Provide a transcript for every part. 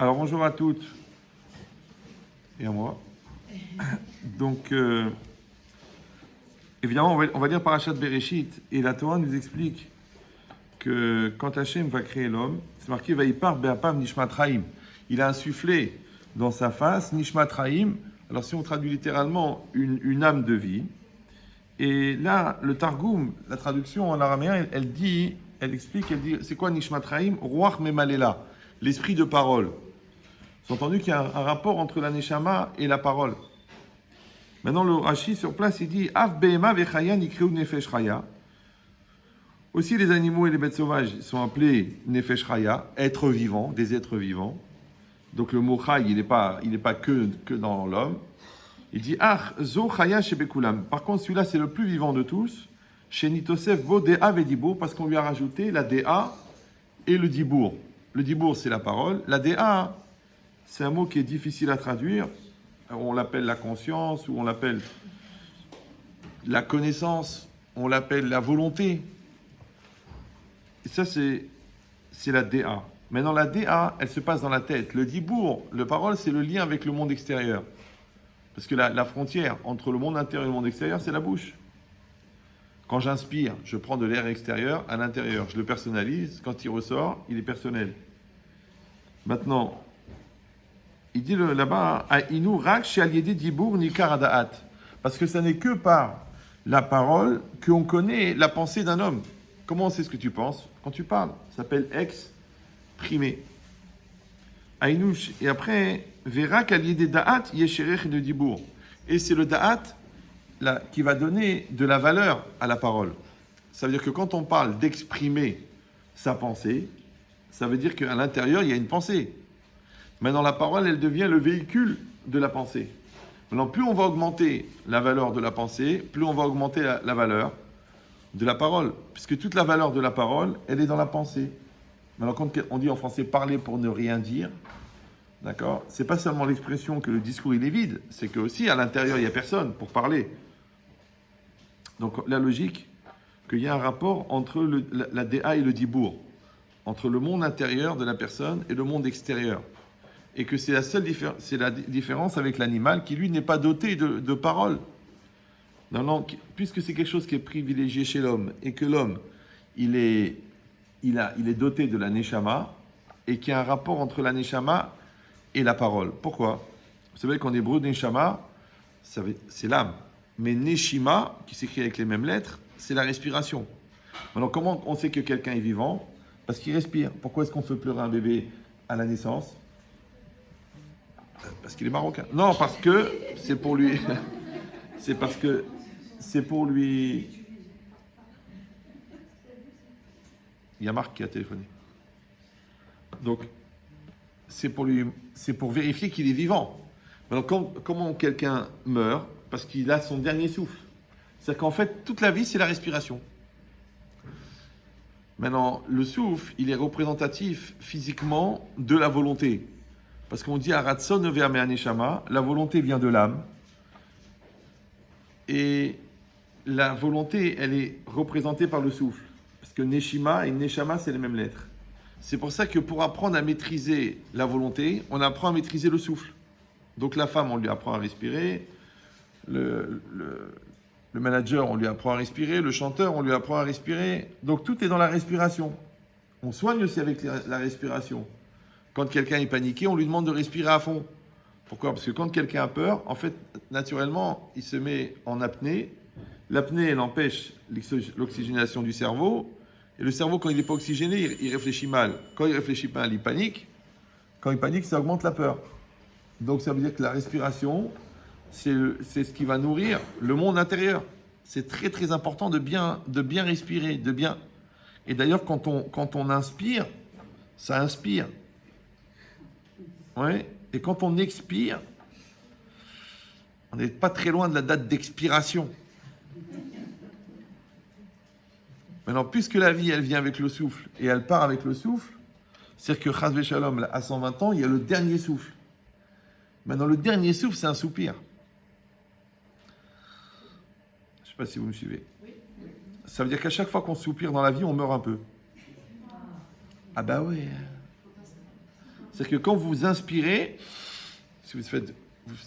Alors bonjour à toutes et à moi. Donc, évidemment, on va lire Parashat Bereshit et la Torah nous explique que quand Hachem va créer l'homme, c'est marqué Vaïpar Be'apam Nishmat Chaim. Il a insufflé dans sa face Nishmat Chaim. Alors si on traduit littéralement une âme de vie. Et là, le Targum, la traduction en araméen, elle dit, c'est quoi Nishmat Chaim? Ruach Memalela, l'esprit de parole. Vous avez entendu qu'il y a un rapport entre la Neshama et la parole. Maintenant, le Rashi sur place, il dit Av Behema Vechaya Nikreu Nefesh Chaya. Aussi, les animaux et les bêtes sauvages sont appelés Nefesh Chaya, êtres vivants, des êtres vivants. Donc le mot Chay, il n'est pas que dans l'homme. Il dit Ach Zo Chaya Shebekulam. Par contre, celui-là, c'est le plus vivant de tous. Chez Nitosef Bo Dea Vedibour, parce qu'on lui a rajouté la Dea et le Dibour. Le Dibour, c'est la parole. La Dea, c'est un mot qui est difficile à traduire. On l'appelle la conscience, ou on l'appelle la connaissance, on l'appelle la volonté. Et ça, c'est la DA. Maintenant, la DA, elle se passe dans la tête. Le dibour, le parole, c'est le lien avec le monde extérieur. Parce que la frontière entre le monde intérieur et le monde extérieur, c'est la bouche. Quand j'inspire, je prends de l'air extérieur à l'intérieur. Je le personnalise. Quand il ressort, il est personnel. Maintenant, il dit là-bas, Aïnou rak she'al-yedi dibour nikar hadaat. Parce que ça n'est que par la parole qu'on connaît la pensée d'un homme. Comment on sait ce que tu penses quand tu parles? Ça s'appelle exprimer. Aïnou, et après, verak al-yedi da'at yesherech de dibour. Et c'est le da'at là, qui va donner de la valeur à la parole. Ça veut dire que quand on parle d'exprimer sa pensée, ça veut dire qu'à l'intérieur, il y a une pensée. Maintenant, la parole, elle devient le véhicule de la pensée. Maintenant, plus on va augmenter la valeur de la pensée, plus on va augmenter la valeur de la parole. Puisque toute la valeur de la parole, elle est dans la pensée. Maintenant, quand on dit en français « parler pour ne rien dire », d'accord, c'est pas seulement l'expression que le discours, il est vide, c'est qu'aussi, à l'intérieur, il n'y a personne pour parler. Donc, la logique, qu'il y a un rapport entre la DA et le dibour, entre le monde intérieur de la personne et le monde extérieur. Et que c'est la différence avec l'animal qui, lui, n'est pas doté de parole. Puisque c'est quelque chose qui est privilégié chez l'homme, et que l'homme, il est doté de la neshama, et qu'il y a un rapport entre la neshama et la parole. Pourquoi? Vous savez qu'en hébreu, neshama, c'est l'âme. Mais neshima, qui s'écrit avec les mêmes lettres, c'est la respiration. Alors, comment on sait que quelqu'un est vivant? Parce qu'il respire. Pourquoi est-ce qu'on fait pleurer un bébé à la naissance? Parce qu'il est marocain. Non, parce que c'est pour lui. C'est parce que c'est pour lui. Il y a Marc qui a téléphoné. Donc, c'est pour vérifier qu'il est vivant. Alors, comment quelqu'un meurt? Parce qu'il a son dernier souffle. C'est-à-dire qu'en fait, toute la vie, c'est la respiration. Maintenant, le souffle, il est représentatif physiquement de la volonté. Parce qu'on dit Aratson Ve'ame Neshama, la volonté vient de l'âme. Et la volonté, elle est représentée par le souffle. Parce que Neshima et Neshama, c'est les mêmes lettres. C'est pour ça que pour apprendre à maîtriser la volonté, on apprend à maîtriser le souffle. Donc la femme, on lui apprend à respirer. Le manager, on lui apprend à respirer. Le chanteur, on lui apprend à respirer. Donc tout est dans la respiration. On soigne aussi avec la respiration. Quand quelqu'un est paniqué, on lui demande de respirer à fond. Pourquoi? Parce que quand quelqu'un a peur, en fait, naturellement, il se met en apnée. L'apnée, elle empêche l'oxygénation du cerveau. Et le cerveau, quand il n'est pas oxygéné, il réfléchit mal. Quand il réfléchit mal, il panique. Quand il panique, ça augmente la peur. Donc ça veut dire que la respiration, c'est ce qui va nourrir le monde intérieur. C'est très très important de bien respirer, de bien. Et d'ailleurs, quand on inspire, ça inspire. Ouais. Et quand on expire, on n'est pas très loin de la date d'expiration. Maintenant, puisque la vie, elle vient avec le souffle et elle part avec le souffle, c'est-à-dire que Chas Shalom, à 120 ans, il y a le dernier souffle. Maintenant, le dernier souffle, c'est un soupir. Je ne sais pas si vous me suivez. Ça veut dire qu'à chaque fois qu'on soupire dans la vie, on meurt un peu. Ah bah oui. C'est-à-dire que quand vous inspirez, si vous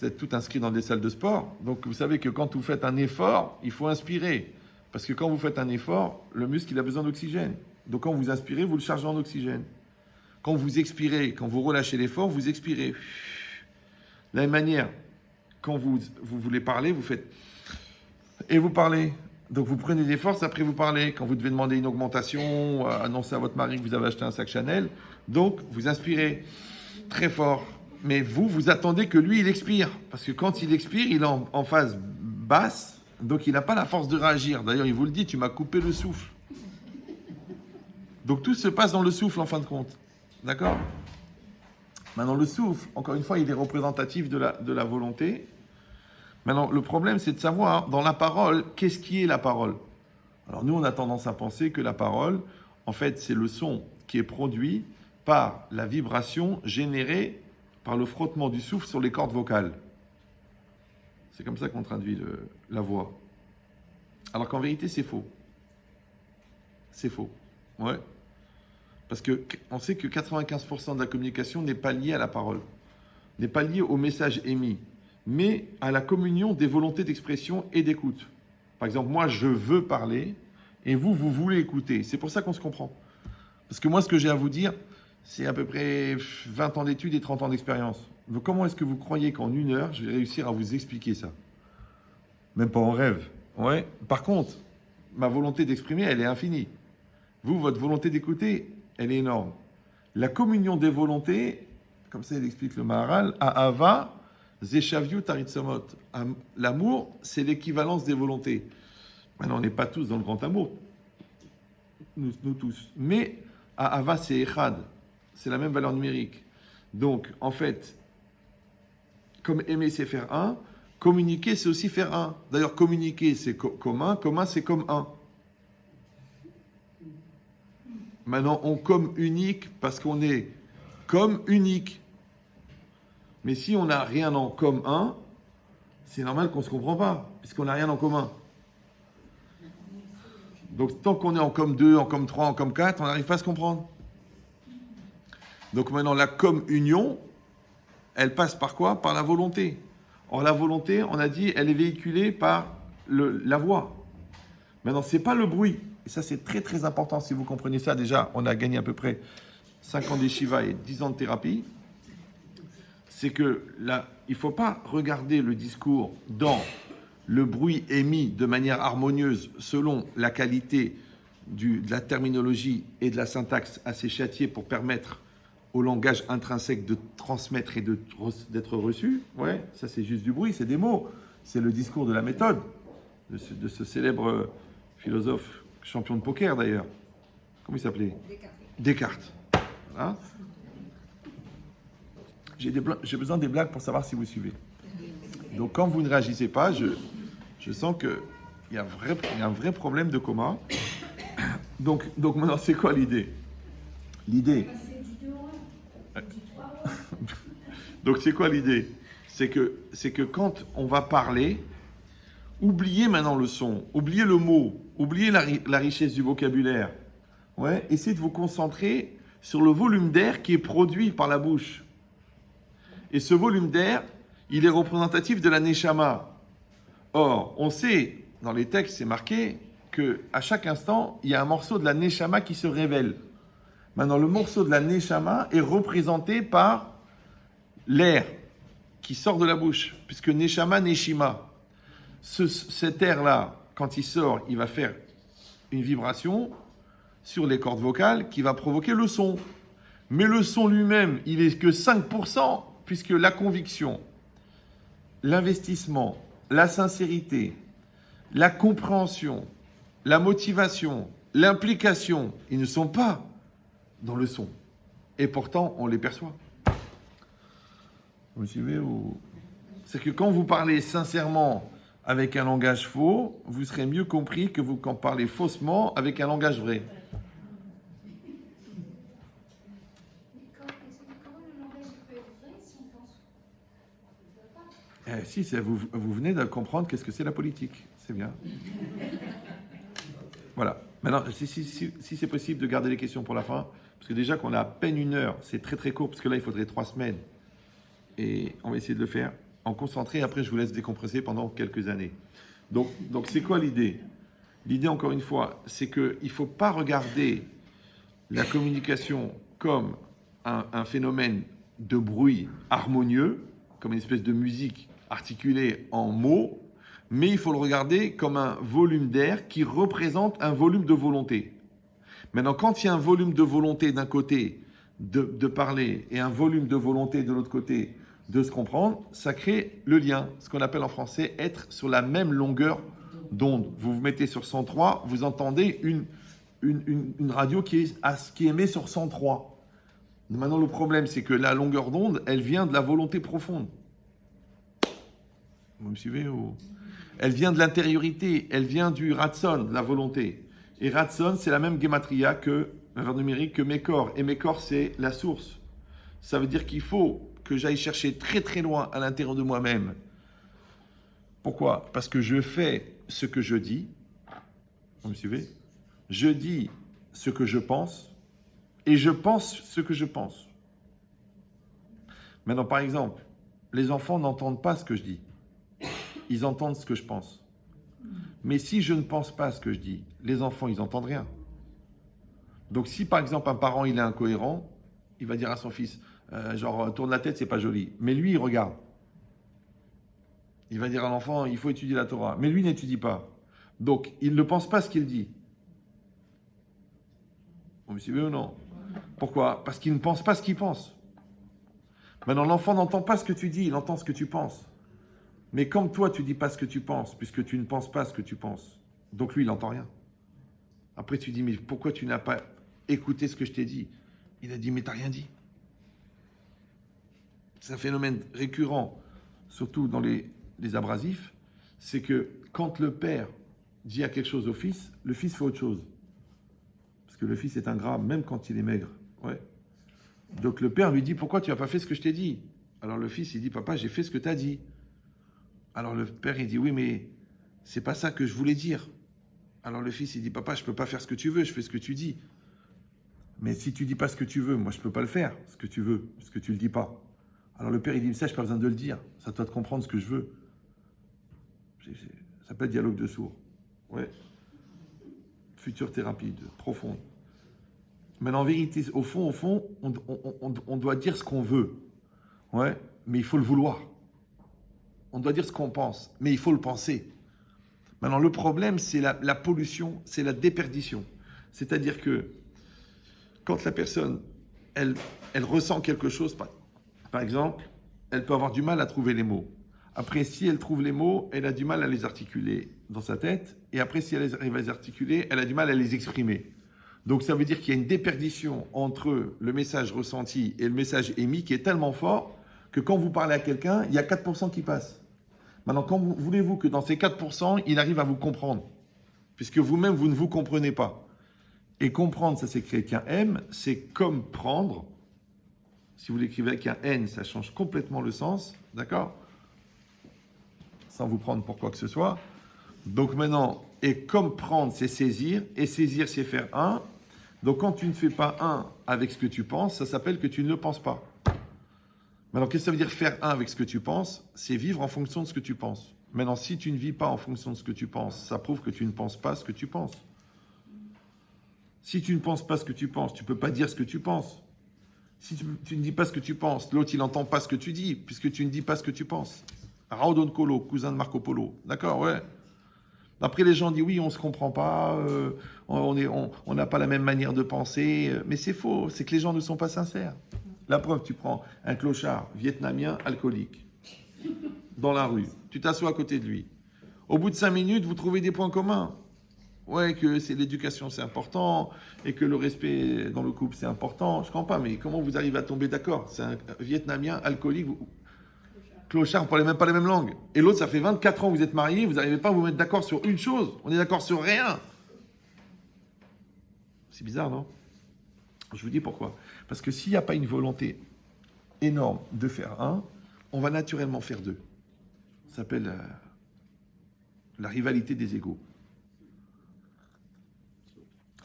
êtes tout inscrit dans des salles de sport, donc vous savez que quand vous faites un effort, il faut inspirer. Parce que quand vous faites un effort, le muscle il a besoin d'oxygène. Donc quand vous inspirez, vous le chargez en oxygène. Quand vous expirez, quand vous relâchez l'effort, vous expirez. De la même manière, quand vous voulez parler, vous faites... Et vous parlez. Donc vous prenez des forces, après vous parlez. Quand vous devez demander une augmentation, annoncer à votre mari que vous avez acheté un sac Chanel, donc vous inspirez très fort. Mais vous attendez que lui, il expire. Parce que quand il expire, il est en phase basse, donc il n'a pas la force de réagir. D'ailleurs, il vous le dit, tu m'as coupé le souffle. Donc tout se passe dans le souffle en fin de compte. D'accord ? Maintenant, le souffle, encore une fois, il est représentatif de la volonté. Maintenant, le problème, c'est de savoir, dans la parole, qu'est-ce qui est la parole ? Alors nous, on a tendance à penser que la parole, en fait, c'est le son qui est produit par la vibration générée par le frottement du souffle sur les cordes vocales. C'est comme ça qu'on traduit la voix. Alors qu'en vérité, c'est faux. C'est faux. Ouais. Parce qu'on sait que 95% de la communication n'est pas liée à la parole, n'est pas liée au message émis, mais à la communion des volontés d'expression et d'écoute. Par exemple, moi, je veux parler, et vous voulez écouter. C'est pour ça qu'on se comprend. Parce que moi, ce que j'ai à vous dire, c'est à peu près 20 ans d'études et 30 ans d'expérience. Donc comment est-ce que vous croyez qu'en 1 heure, je vais réussir à vous expliquer ça ? Même pas en rêve. Ouais. Par contre, ma volonté d'exprimer, elle est infinie. Vous, votre volonté d'écouter, elle est énorme. La communion des volontés, comme ça il explique le Maharal, Ahava, Zeshavyu Taritzomot. L'amour, c'est l'équivalence des volontés. Maintenant, on n'est pas tous dans le grand amour, nous tous. Mais Ahava, c'est Echad, c'est la même valeur numérique. Donc, en fait, comme aimer, c'est faire un, communiquer, c'est aussi faire un. D'ailleurs, communiquer, c'est commun, c'est comme un. Maintenant, on comme unique parce qu'on est comme unique. Mais si on n'a rien en commun, c'est normal qu'on ne se comprend pas, puisqu'on n'a rien en commun. Donc, tant qu'on est en comme 2, en comme 3, en comme 4, on n'arrive pas à se comprendre. Donc maintenant, la communion, elle passe par quoi ? Par la volonté. Or, la volonté, on a dit, elle est véhiculée par la voix. Maintenant, ce n'est pas le bruit. Et ça, c'est très, très important. Si vous comprenez ça, déjà, on a gagné à peu près 5 ans d'Yeshiva et 10 ans de thérapie. C'est que là, il ne faut pas regarder le discours dans le bruit émis de manière harmonieuse selon la qualité de la terminologie et de la syntaxe assez châtiée pour permettre au langage intrinsèque de transmettre et d'être reçu. Ouais, ça, c'est juste du bruit, c'est des mots. C'est le discours de la méthode de ce célèbre philosophe champion de poker d'ailleurs. Comment il s'appelait ? Descartes. Voilà. J'ai besoin des blagues pour savoir si vous suivez. Donc quand vous ne réagissez pas, je sens qu'il y a un vrai problème de coma. Donc maintenant, c'est quoi l'idée ? L'idée. Donc c'est quoi l'idée ? C'est que quand on va parler, oubliez maintenant le son, oubliez le mot, oubliez la richesse du vocabulaire. Ouais, essayez de vous concentrer sur le volume d'air qui est produit par la bouche. Et ce volume d'air, il est représentatif de la neshama. Or, on sait, dans les textes, c'est marqué qu'à chaque instant, il y a un morceau de la neshama qui se révèle. Maintenant, le morceau de la neshama est représenté par l'air qui sort de la bouche, puisque neshama, neshima. Cet air-là, quand il sort, il va faire une vibration sur les cordes vocales qui va provoquer le son. Mais le son lui-même, il est que 5%, puisque la conviction, l'investissement, la sincérité, la compréhension, la motivation, l'implication, ils ne sont pas dans le son. Et pourtant, on les perçoit. Vous suivez ou... C'est que quand vous parlez sincèrement avec un langage faux, vous serez mieux compris que vous quand parlez faussement avec un langage vrai. Si, vous venez de comprendre qu'est-ce que c'est la politique. C'est bien. Voilà. Maintenant, si c'est possible de garder les questions pour la fin, Parce que déjà qu'on a à peine 1 heure, c'est très très court, parce que là, il faudrait 3 semaines. Et on va essayer de le faire en concentré. Après, je vous laisse décompresser pendant quelques années. Donc c'est quoi l'idée? L'idée, encore une fois, c'est qu'il ne faut pas regarder la communication comme un phénomène de bruit harmonieux, comme une espèce de musique articulée en mots, mais il faut le regarder comme un volume d'air qui représente un volume de volonté. Maintenant, quand il y a un volume de volonté d'un côté de parler et un volume de volonté de l'autre côté de se comprendre, ça crée le lien, ce qu'on appelle en français être sur la même longueur d'onde. Vous vous mettez sur 103, vous entendez une radio qui émet sur 103. Maintenant, le problème, c'est que la longueur d'onde, elle vient de la volonté profonde. Vous me suivez ou... Elle vient de l'intériorité, elle vient du ratson, de la volonté. Et ratson, c'est la même gematria que, un valeur numérique, que Mekor. Et Mekor, c'est la source. Ça veut dire qu'il faut que j'aille chercher très très loin à l'intérieur de moi-même. Pourquoi? Parce que je fais ce que je dis. Vous me suivez? Je dis ce que je pense et je pense ce que je pense. Maintenant, par exemple, les enfants n'entendent pas ce que je dis. Ils entendent ce que je pense. Mais si je ne pense pas ce que je dis, les enfants, ils n'entendent rien. Donc si par exemple un parent, il est incohérent, il va dire à son fils, tourne la tête, c'est pas joli. Mais lui, il regarde. Il va dire à l'enfant, il faut étudier la Torah. Mais lui n'étudie pas. Donc, il ne pense pas ce qu'il dit. Vous me suivez ou non? Pourquoi? Parce qu'il ne pense pas ce qu'il pense. Maintenant, l'enfant n'entend pas ce que tu dis, il entend ce que tu penses. Mais comme toi, tu ne dis pas ce que tu penses, puisque tu ne penses pas ce que tu penses, donc lui, il n'entend rien. Après, tu dis, mais pourquoi tu n'as pas écouté ce que je t'ai dit? Il a dit, mais tu n'as rien dit. C'est un phénomène récurrent, surtout dans les abrasifs, c'est que quand le père dit à quelque chose au fils, le fils fait autre chose. Parce que le fils est ingrat, même quand il est maigre. Ouais. Donc le père lui dit, pourquoi tu n'as pas fait ce que je t'ai dit? Alors le fils, il dit, papa, j'ai fait ce que tu as dit. Alors le père, il dit, oui, mais c'est pas ça que je voulais dire. Alors le fils, il dit, papa, je peux pas faire ce que tu veux, je fais ce que tu dis. Mais si tu dis pas ce que tu veux, moi, je peux pas le faire, ce que tu veux, parce que tu le dis pas. Alors le père, il dit, mais ça, j'ai pas besoin de le dire. Ça doit te comprendre ce que je veux. Ça s'appelle dialogue de sourds. Ouais. Future thérapie profonde. Mais en vérité, au fond, on doit dire ce qu'on veut. Ouais. Mais il faut le vouloir. On doit dire ce qu'on pense, mais il faut le penser. Maintenant, le problème, c'est la pollution, c'est la déperdition. C'est-à-dire que quand la personne, elle ressent quelque chose, par exemple, elle peut avoir du mal à trouver les mots. Après, si elle trouve les mots, elle a du mal à les articuler dans sa tête. Et après, si elle arrive à les articuler, elle a du mal à les exprimer. Donc, ça veut dire qu'il y a une déperdition entre le message ressenti et le message émis qui est tellement fort que quand vous parlez à quelqu'un, il y a 4% qui passent. Maintenant, voulez-vous que dans ces 4%, il arrive à vous comprendre? Puisque vous-même, vous ne vous comprenez pas. Et comprendre, ça s'écrit avec un M, c'est comme prendre. Si vous l'écrivez avec un N, ça change complètement le sens, d'accord? Sans vous prendre pour quoi que ce soit. Donc maintenant, et comme prendre, c'est saisir, et saisir, c'est faire un. Donc quand tu ne fais pas un avec ce que tu penses, ça s'appelle que tu ne le penses pas. Maintenant, qu'est-ce que ça veut dire faire un avec ce que tu penses? C'est vivre en fonction de ce que tu penses. Maintenant, si tu ne vis pas en fonction de ce que tu penses, ça prouve que tu ne penses pas ce que tu penses. Si tu ne penses pas ce que tu penses, tu ne peux pas dire ce que tu penses. Si tu ne dis pas ce que tu penses, l'autre, il n'entend pas ce que tu dis, puisque tu ne dis pas ce que tu penses. Raudon Colo, cousin de Marco Polo. D'accord, ouais. Après, les gens disent, oui, on ne se comprend pas, on n'a pas la même manière de penser. Mais c'est faux, c'est que les gens ne sont pas sincères. La preuve, tu prends un clochard vietnamien alcoolique dans la rue. Tu t'assois à côté de lui. Au bout de 5 minutes, vous trouvez des points communs. Ouais, que c'est l'éducation, c'est important, et que le respect dans le couple, c'est important. Je ne comprends pas, mais comment vous arrivez à tomber d'accord? C'est un vietnamien alcoolique, clochard, vous ne parlez même pas les mêmes langues. Et l'autre, ça fait 24 ans que vous êtes mariés, vous n'arrivez pas à vous mettre d'accord sur une chose. On est d'accord sur rien. C'est bizarre, non? Je vous dis pourquoi. Parce que s'il n'y a pas une volonté énorme de faire un, on va naturellement faire deux. Ça s'appelle la rivalité des égos.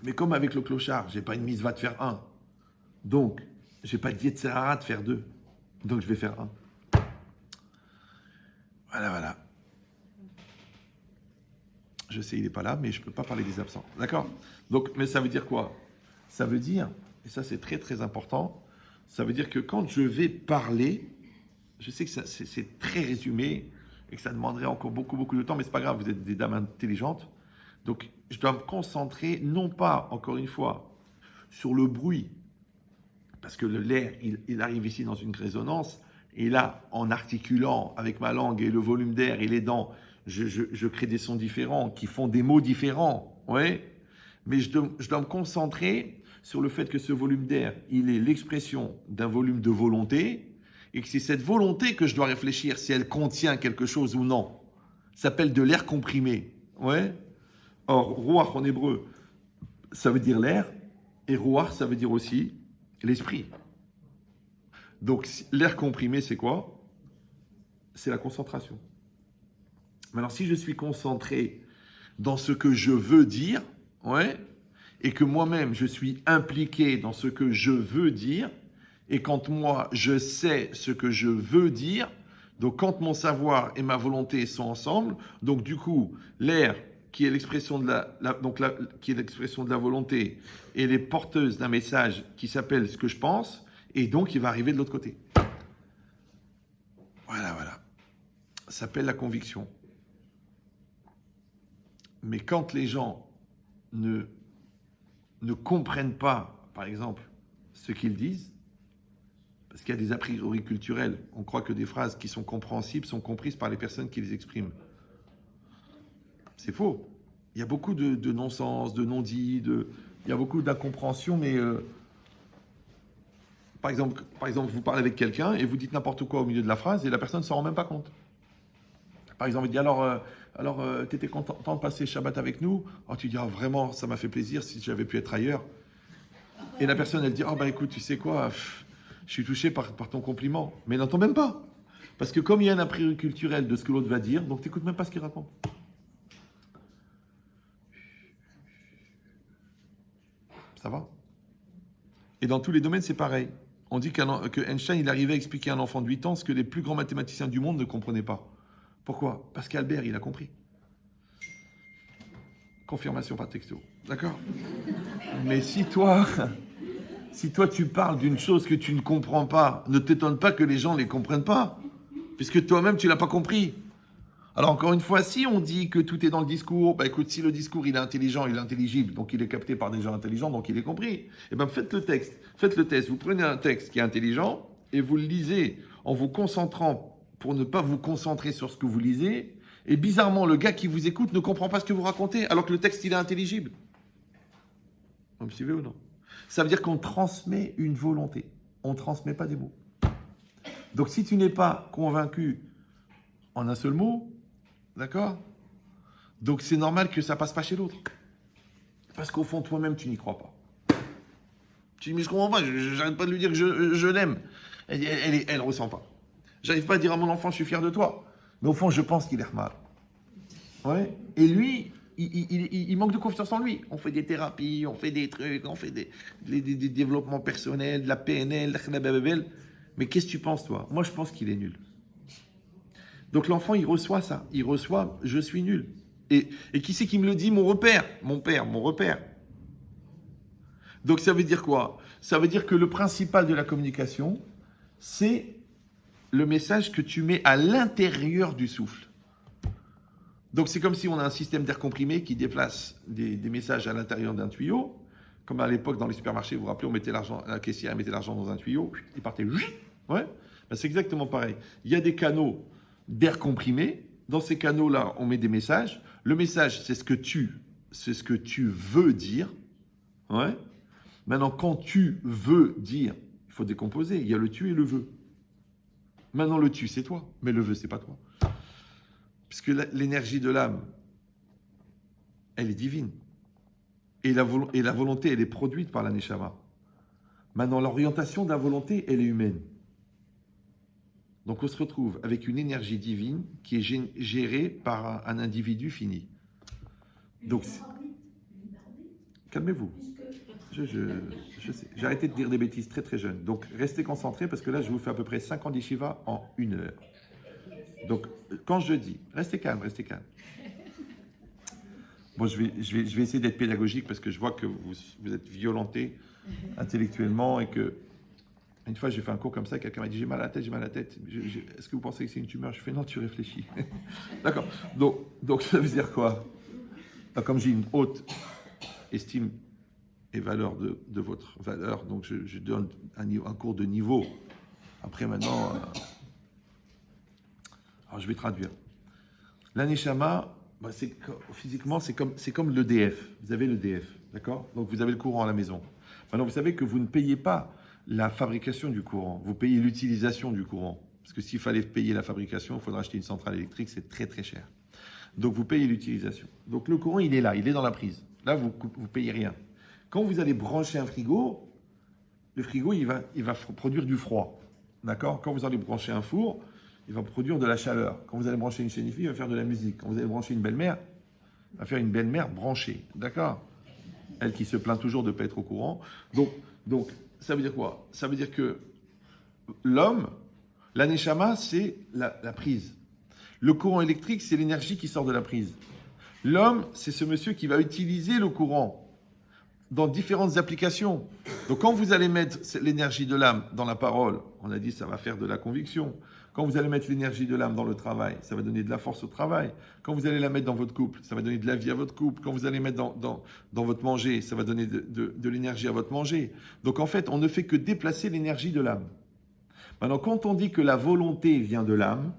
Mais comme avec le clochard, j'ai pas une mise va te faire un. Donc, je n'ai pas de Yetzer Hara de faire 2. Donc, je vais faire 1. Voilà. Je sais, il n'est pas là, mais je ne peux pas parler des absents. D'accord? Donc, mais ça veut dire quoi? Ça veut dire, et ça c'est très très important, ça veut dire que quand je vais parler, je sais que c'est très résumé et que ça demanderait encore beaucoup de temps, mais c'est pas grave, vous êtes des dames intelligentes. Donc, je dois me concentrer, non pas, encore une fois, sur le bruit, parce que l'air, il arrive ici dans une résonance, et là, en articulant avec ma langue et le volume d'air et les dents, je crée des sons différents qui font des mots différents. Ouais. Mais je dois me concentrer sur le fait que ce volume d'air, il est l'expression d'un volume de volonté, et que c'est cette volonté que je dois réfléchir si elle contient quelque chose ou non. Ça s'appelle de l'air comprimé. Ouais. Or, ruach en hébreu, ça veut dire l'air, et ruach, ça veut dire aussi l'esprit. Donc, l'air comprimé, c'est quoi? C'est la concentration. Maintenant, si je suis concentré dans ce que je veux dire, ouais, et que moi-même, je suis impliqué dans ce que je veux dire, et quand moi, je sais ce que je veux dire, donc quand mon savoir et ma volonté sont ensemble, donc du coup, l'air qui est l'expression de qui est l'expression de la volonté, elle est porteuse d'un message qui s'appelle ce que je pense, et donc il va arriver de l'autre côté. Voilà. Ça s'appelle la conviction. Mais quand les gens ne comprennent pas, par exemple, ce qu'ils disent, parce qu'il y a des a priori culturels, on croit que des phrases qui sont compréhensibles sont comprises par les personnes qui les expriment. C'est faux. Il y a beaucoup de non-sens, de non-dits, il y a beaucoup d'incompréhension, mais par exemple, vous parlez avec quelqu'un et vous dites n'importe quoi au milieu de la phrase et la personne ne s'en rend même pas compte. Par exemple, il dit alors tu étais content de passer Shabbat avec nous? Oh, tu dis vraiment, ça m'a fait plaisir si j'avais pu être ailleurs. Et la personne, elle dit écoute, tu sais quoi, je suis touché par ton compliment. Mais n'entends même pas. Parce que comme il y a un a priori culturel de ce que l'autre va dire, donc tu n'écoutes même pas ce qu'il raconte. Ça va? Et dans tous les domaines, c'est pareil. On dit que Einstein, il arrivait à expliquer à un enfant de 8 ans ce que les plus grands mathématiciens du monde ne comprenaient pas. Pourquoi? Parce qu'Albert, il a compris. Confirmation par texto. D'accord? Mais si toi, tu parles d'une chose que tu ne comprends pas, ne t'étonne pas que les gens ne les comprennent pas. Puisque toi-même, tu ne l'as pas compris. Alors encore une fois, si on dit que tout est dans le discours, écoute, si le discours il est intelligent, il est intelligible, donc il est capté par des gens intelligents, donc il est compris. Faites le texte, faites le test. Vous prenez un texte qui est intelligent et vous le lisez en vous concentrant pour ne pas vous concentrer sur ce que vous lisez. Et bizarrement, le gars qui vous écoute ne comprend pas ce que vous racontez, alors que le texte il est intelligible. Vous me suivez ou non? Ça veut dire qu'on transmet une volonté. On ne transmet pas des mots. Donc si tu n'es pas convaincu en un seul mot, d'accord? Donc c'est normal que ça passe pas chez l'autre. Parce qu'au fond, toi-même, tu n'y crois pas. Tu dis, mais je comprends pas, j'arrête pas de lui dire que je l'aime. Elle ressent pas. J'arrive pas à dire à mon enfant, je suis fier de toi. Mais au fond, je pense qu'il est mal. Ouais. Et lui, il manque de confiance en lui. On fait des thérapies, on fait des trucs, on fait des développements personnels, de la PNL, mais qu'est-ce que tu penses, toi? Moi, je pense qu'il est nul. Donc l'enfant, il reçoit ça. Il reçoit « je suis nul ». Et qui c'est qui me le dit? Mon repère. Mon père, mon repère. Donc ça veut dire quoi? Ça veut dire que le principal de la communication, c'est le message que tu mets à l'intérieur du souffle. Donc c'est comme si on a un système d'air comprimé qui déplace des messages à l'intérieur d'un tuyau. Comme à l'époque dans les supermarchés, vous vous rappelez, on mettait l'argent, la caissière mettait l'argent dans un tuyau, il partait. Ouais. C'est exactement pareil. Il y a des canaux d'air comprimé. Dans ces canaux-là, on met des messages. Le message, c'est ce que tu veux dire. Ouais. Maintenant, quand tu veux dire, il faut décomposer. Il y a le tu et le veux. Maintenant, le tu, c'est toi, mais le veux, c'est pas toi. Puisque l'énergie de l'âme, elle est divine. Et la volonté, elle est produite par la Neshama. Maintenant, l'orientation de la volonté, elle est humaine. Donc, on se retrouve avec une énergie divine qui est gérée par un individu fini. Donc, calmez-vous. je sais. J'ai arrêté de dire des bêtises très très jeune. Donc restez concentrés parce que là, je vous fais à peu près 5 ans d'Yeshiva en 1 heure. Donc quand je dis, restez calme, restez calme. Bon, je vais essayer d'être pédagogique parce que je vois que vous êtes violentés intellectuellement et que une fois j'ai fait un cours comme ça, quelqu'un m'a dit j'ai mal à la tête, j'ai mal à la tête. Est-ce que vous pensez que c'est une tumeur? Je fais non, tu réfléchis. D'accord. Donc ça veut dire quoi? Comme j'ai une haute estime et valeur de votre valeur, donc je donne un cours de niveau. Après maintenant, alors je vais traduire. L'aneshama, physiquement, c'est comme l'EDF. Vous avez l'EDF, d'accord? Donc vous avez le courant à la maison. Maintenant, vous savez que vous ne payez pas la fabrication du courant, vous payez l'utilisation du courant. Parce que s'il fallait payer la fabrication, il faudra acheter une centrale électrique, c'est très très cher. Donc vous payez l'utilisation. Donc le courant, il est là, il est dans la prise. Là, vous ne payez rien. Quand vous allez brancher un frigo, le frigo, il va produire du froid. D'accord? Quand vous allez brancher un four, il va produire de la chaleur. Quand vous allez brancher une chaîne IFI, il va faire de la musique. Quand vous allez brancher une belle-mère, il va faire une belle-mère branchée. D'accord? Elle qui se plaint toujours de ne pas être au courant. Donc, ça veut dire quoi? Ça veut dire que l'homme, l'aneshama, c'est la prise. Le courant électrique, c'est l'énergie qui sort de la prise. L'homme, c'est ce monsieur qui va utiliser le courant dans différentes applications. Donc quand vous allez mettre l'énergie de l'âme dans la parole, on a dit ça va faire de la conviction. Quand vous allez mettre l'énergie de l'âme dans le travail, ça va donner de la force au travail. Quand vous allez la mettre dans votre couple, ça va donner de la vie à votre couple. Quand vous allez mettre dans votre manger, ça va donner de l'énergie à votre manger. Donc en fait, on ne fait que déplacer l'énergie de l'âme. Maintenant, quand on dit que la volonté vient de l'âme,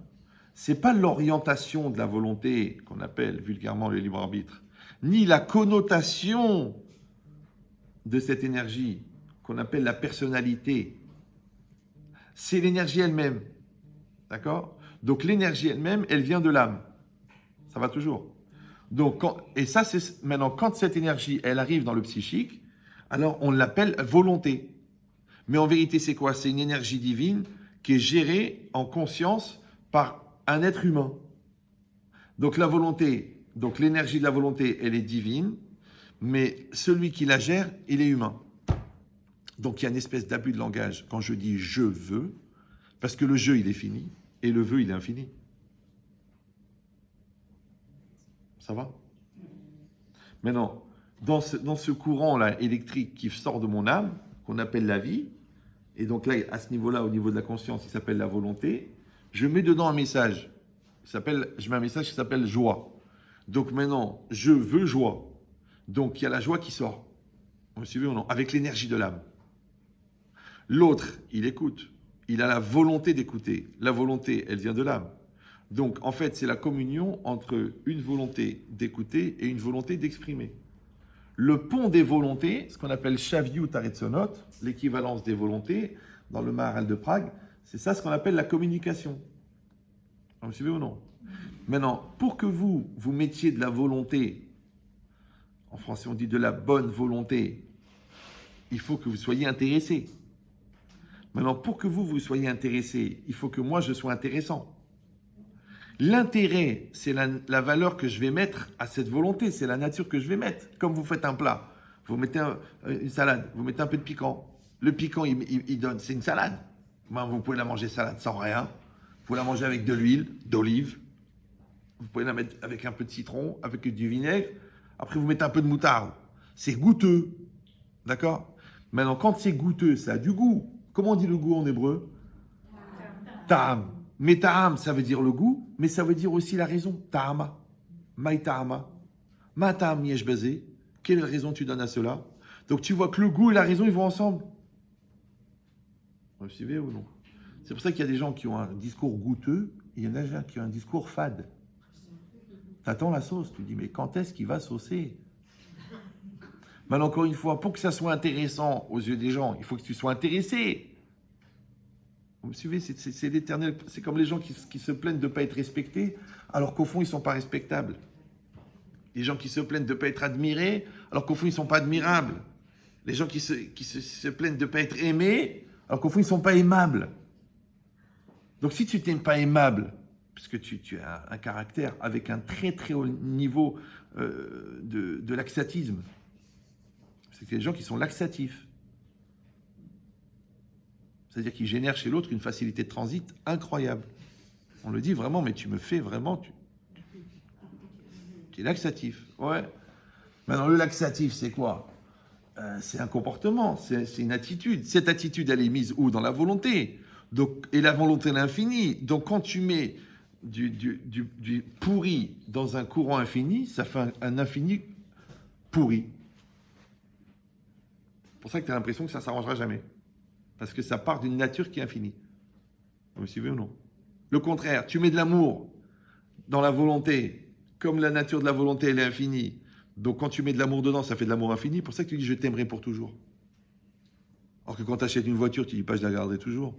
c'est pas l'orientation de la volonté qu'on appelle vulgairement le libre arbitre, ni la connotation de cette énergie qu'on appelle la personnalité. C'est l'énergie elle-même. D'accord? Donc l'énergie elle-même, elle vient de l'âme. Ça va toujours. Donc, et ça, c'est maintenant, quand cette énergie, elle arrive dans le psychique, alors on l'appelle volonté. Mais en vérité, c'est quoi? C'est une énergie divine qui est gérée en conscience par un être humain. Donc la volonté, donc l'énergie de la volonté, elle est divine, mais celui qui la gère, il est humain. Donc il y a une espèce d'abus de langage quand je dis je veux, parce que le je, il est fini, et le veut, il est infini. Ça va? Maintenant, dans ce courant-là électrique qui sort de mon âme, qu'on appelle la vie, et donc là, à ce niveau-là, au niveau de la conscience, il s'appelle la volonté, je mets dedans un message. Je mets un message qui s'appelle joie. Donc maintenant, je veux joie. Donc il y a la joie qui sort. Vous me suivez ou non? Avec l'énergie de l'âme. L'autre, il écoute. Il a la volonté d'écouter. La volonté, elle vient de l'âme. Donc en fait, c'est la communion entre une volonté d'écouter et une volonté d'exprimer. Le pont des volontés, ce qu'on appelle Shaviut Aretzonot, l'équivalence des volontés, dans le Maharal de Prague, c'est ça ce qu'on appelle la communication. Vous me suivez ou non? Maintenant, pour que vous mettiez de la volonté, en français on dit de la bonne volonté, il faut que vous soyez intéressé. Maintenant, pour que vous soyez intéressé, il faut que moi je sois intéressant. L'intérêt, c'est la valeur que je vais mettre à cette volonté, c'est la nature que je vais mettre. Comme vous faites un plat, vous mettez une salade, vous mettez un peu de piquant. Le piquant, il donne, c'est une salade. Vous pouvez la manger salade sans rien. Vous pouvez la manger avec de l'huile, d'olive. Vous pouvez la mettre avec un peu de citron, avec du vinaigre. Après, vous mettez un peu de moutarde. C'est goûteux. D'accord? Maintenant, quand c'est goûteux, ça a du goût. Comment on dit le goût en hébreu? Ta'am. Mais ta'am, ça veut dire le goût, mais ça veut dire aussi la raison. Ta'ama. Maï ta'ama. Ma ta'am yesh bazé. Quelle raison tu donnes à cela? Donc tu vois que le goût et la raison, ils vont ensemble. Vous me suivez ou non? C'est pour ça qu'il y a des gens qui ont un discours goûteux, et il y en a des gens qui ont un discours fade. T'attends la sauce, tu dis, mais quand est-ce qu'il va saucer? Mais encore une fois, pour que ça soit intéressant aux yeux des gens, il faut que tu sois intéressé. Vous me suivez? C'est l'éternel. C'est comme les gens qui se plaignent de ne pas être respectés, alors qu'au fond, ils ne sont pas respectables. Les gens qui se plaignent de ne pas être admirés, alors qu'au fond, ils ne sont pas admirables. Les gens qui se plaignent de ne pas être aimés, alors qu'au fond, ils ne sont pas aimables. Donc, si tu n'es pas aimable, puisque tu as un caractère avec un très très haut niveau de laxatisme, vous C'est qu'il y a des gens qui sont laxatifs. C'est-à-dire qu'ils génèrent chez l'autre une facilité de transit incroyable. On le dit vraiment, mais tu me fais vraiment... Tu es laxatif. Ouais. Maintenant, le laxatif, c'est quoi? C'est un comportement, c'est une attitude. Cette attitude, elle est mise où? Dans la volonté. Donc, et la volonté, l'infini. Donc, quand tu mets du pourri dans un courant infini, ça fait un infini pourri. C'est pour ça que tu as l'impression que ça ne s'arrangera jamais. Parce que ça part d'une nature qui est infinie. Vous me suivez ou non? Le contraire, tu mets de l'amour dans la volonté, comme la nature de la volonté, elle est infinie. Donc quand tu mets de l'amour dedans, ça fait de l'amour infini. Pour ça que tu dis je t'aimerai pour toujours. Alors que quand tu achètes une voiture, tu dis pas je la garderai toujours.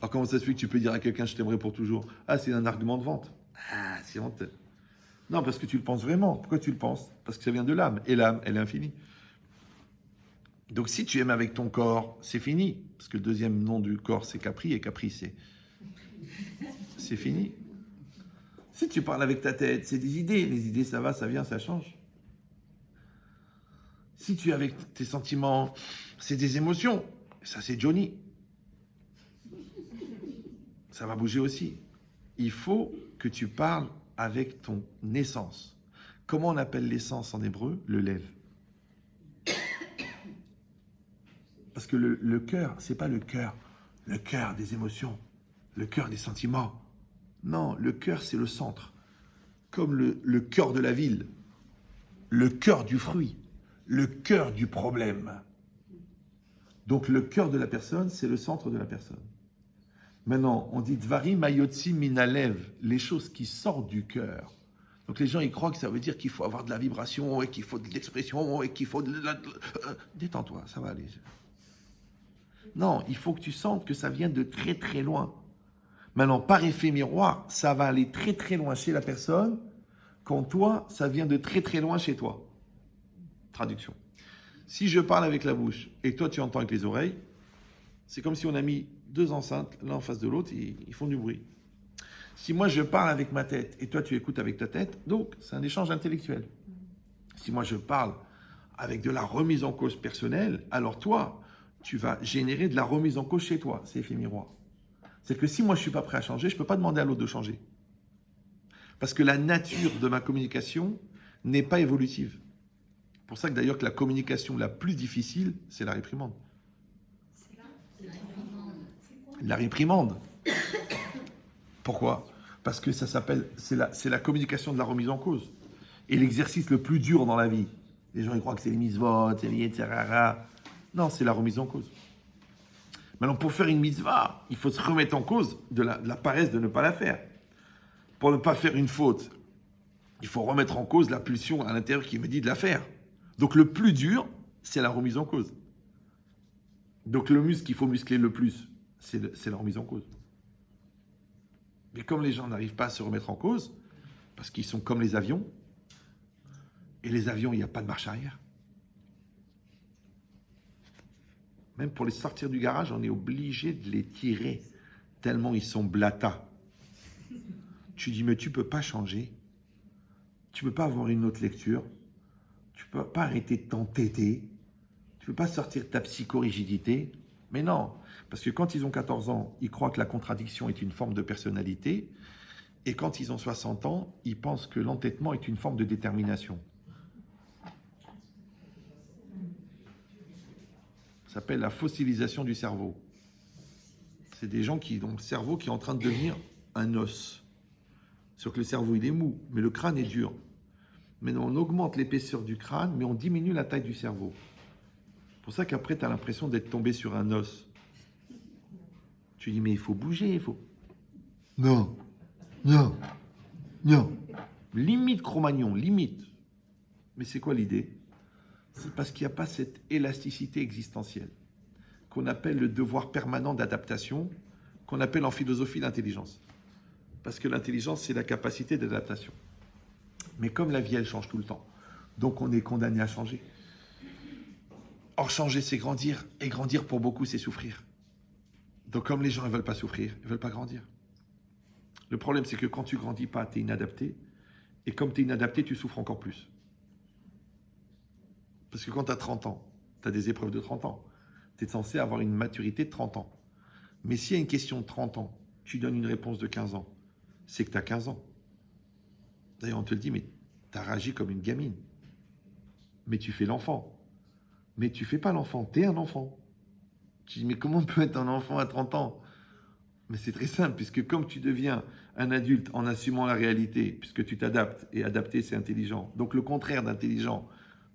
Alors comment ça se fait que tu peux dire à quelqu'un je t'aimerai pour toujours? Ah, c'est un argument de vente. Ah, c'est honteux. Non, parce que tu le penses vraiment. Pourquoi tu le penses? Parce que ça vient de l'âme. Et l'âme, elle est infinie. Donc si tu aimes avec ton corps, c'est fini. Parce que le deuxième nom du corps, c'est Capri. Et Capri, c'est fini. Si tu parles avec ta tête, c'est des idées. Les idées, ça va, ça vient, ça change. Si tu es avec tes sentiments, c'est des émotions. Ça, c'est Johnny. Ça va bouger aussi. Il faut que tu parles avec ton essence. Comment on appelle l'essence en hébreu? Le lève. Parce que le cœur, c'est pas le cœur des émotions, le cœur des sentiments. Non, le cœur, c'est le centre. Comme le cœur de la ville, le cœur du fruit, le cœur du problème. Donc le cœur de la personne, c'est le centre de la personne. Maintenant, on dit Dvarim Ayotzi Minalev, les choses qui sortent du cœur. Donc les gens, ils croient que ça veut dire qu'il faut avoir de la vibration, et qu'il faut de l'expression, et qu'il faut de la... Détends-toi, ça va aller. Non, il faut que tu sentes que ça vient de très très loin. Maintenant, par effet miroir, ça va aller très très loin chez la personne, quand toi, ça vient de très très loin chez toi. Traduction. Si je parle avec la bouche et toi tu entends avec les oreilles, c'est comme si on a mis deux enceintes l'un en face de l'autre et ils font du bruit. Si moi je parle avec ma tête et toi tu écoutes avec ta tête, donc c'est un échange intellectuel. Si moi je parle avec de la remise en cause personnelle, alors toi, tu vas générer de la remise en cause chez toi. C'est effet miroir. C'est que si moi je ne suis pas prêt à changer, je ne peux pas demander à l'autre de changer. Parce que la nature de ma communication n'est pas évolutive. C'est pour ça que d'ailleurs que la communication la plus difficile, c'est la réprimande. La réprimande. Pourquoi? Parce que ça s'appelle, c'est la communication de la remise en cause. Et l'exercice le plus dur dans la vie. Les gens ils croient que c'est les mitzvot, c'est les etc. Non, c'est la remise en cause. Maintenant, pour faire une mitzvah, il faut se remettre en cause de la paresse de ne pas la faire. Pour ne pas faire une faute, il faut remettre en cause la pulsion à l'intérieur qui me dit de la faire. Donc le plus dur, c'est la remise en cause. Donc le muscle qu'il faut muscler le plus, c'est la remise en cause. Mais comme les gens n'arrivent pas à se remettre en cause, parce qu'ils sont comme les avions, et les avions, il n'y a pas de marche arrière. Même pour les sortir du garage, on est obligé de les tirer, tellement ils sont blata. Tu dis, mais tu ne peux pas changer, tu ne peux pas avoir une autre lecture, tu ne peux pas arrêter de t'entêter, tu ne peux pas sortir de ta psychorigidité. Mais non, parce que quand ils ont 14 ans, ils croient que la contradiction est une forme de personnalité, et quand ils ont 60 ans, ils pensent que l'entêtement est une forme de détermination. Ça s'appelle la fossilisation du cerveau. C'est des gens qui ont le cerveau qui est en train de devenir un os. Sauf que le cerveau, il est mou, mais le crâne est dur. Maintenant, on augmente l'épaisseur du crâne, mais on diminue la taille du cerveau. C'est pour ça qu'après, tu as l'impression d'être tombé sur un os. Tu dis, mais il faut bouger, il faut... Non, non, non. Limite Cro-Magnon, limite. Mais c'est quoi l'idée? C'est parce qu'il n'y a pas cette élasticité existentielle qu'on appelle le devoir permanent d'adaptation, qu'on appelle en philosophie l'intelligence. Parce que l'intelligence, c'est la capacité d'adaptation. Mais comme la vie, elle change tout le temps, donc on est condamné à changer. Or, changer, c'est grandir, et grandir pour beaucoup, c'est souffrir. Donc comme les gens ne veulent pas souffrir, ils ne veulent pas grandir. Le problème, c'est que quand tu ne grandis pas, tu es inadapté, et comme tu es inadapté, tu souffres encore plus. Parce que quand tu as 30 ans, tu as des épreuves de 30 ans. Tu es censé avoir une maturité de 30 ans. Mais s'il y a une question de 30 ans, tu donnes une réponse de 15 ans, c'est que tu as 15 ans. D'ailleurs, on te le dit, mais tu as réagi comme une gamine. Mais tu fais l'enfant. Mais tu fais pas l'enfant, tu es un enfant. Tu dis, mais comment on peut être un enfant à 30 ans? Mais c'est très simple, puisque comme tu deviens un adulte en assumant la réalité, puisque tu t'adaptes, et adapter c'est intelligent. Donc le contraire d'intelligent,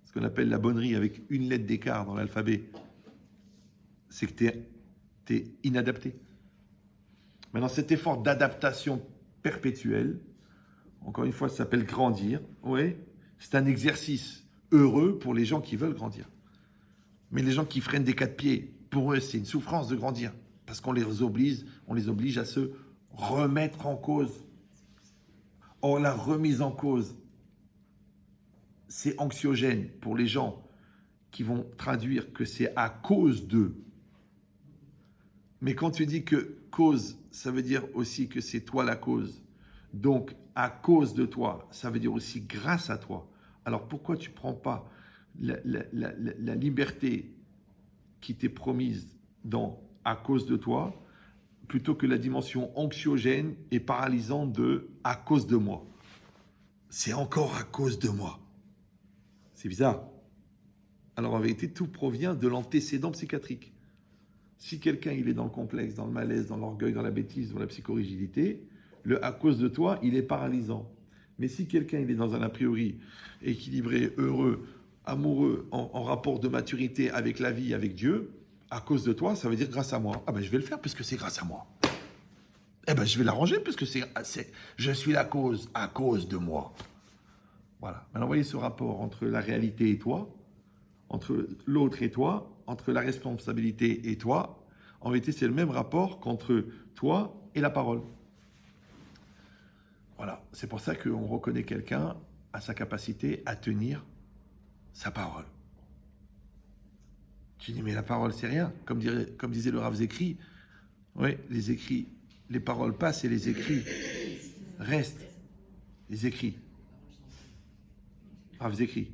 ce qu'on appelle la bonnerie avec une lettre d'écart dans l'alphabet, c'est que tu es inadapté. Maintenant, cet effort d'adaptation perpétuelle, encore une fois, ça s'appelle grandir. Oui, c'est un exercice heureux pour les gens qui veulent grandir. Mais les gens qui freinent des quatre pieds, pour eux, c'est une souffrance de grandir. Parce qu'on les oblige à se remettre en cause. Or, la remise en cause, c'est anxiogène pour les gens qui vont traduire que c'est à cause d'eux. Mais quand tu dis que cause, ça veut dire aussi que c'est toi la cause. Donc, à cause de toi, ça veut dire aussi grâce à toi. Alors, pourquoi tu ne prends pas la liberté qui t'est promise à cause de toi, plutôt que la dimension anxiogène et paralysante de à cause de moi? C'est encore à cause de moi. C'est bizarre. Alors, en vérité, tout provient de l'antécédent psychiatrique. Si quelqu'un il est dans le complexe, dans le malaise, dans l'orgueil, dans la bêtise, dans la psychorigidité, le à cause de toi, il est paralysant. Mais si quelqu'un il est dans un a priori équilibré, heureux, amoureux, en rapport de maturité avec la vie, avec Dieu, à cause de toi, ça veut dire grâce à moi. Ah ben je vais le faire puisque c'est grâce à moi. Eh ben je vais l'arranger puisque je suis la cause, à cause de moi. Voilà. Maintenant, voyez ce rapport entre la réalité et toi, entre l'autre et toi, entre la responsabilité et toi. En vérité, c'est le même rapport qu'entre toi et la parole. Voilà. C'est pour ça qu'on reconnaît quelqu'un à sa capacité à tenir sa parole. Tu dis, mais la parole, c'est rien. Comme disait le Rav Zekri, oui, les écrits, les paroles passent et les écrits restent. Les écrits. Rav Zekri.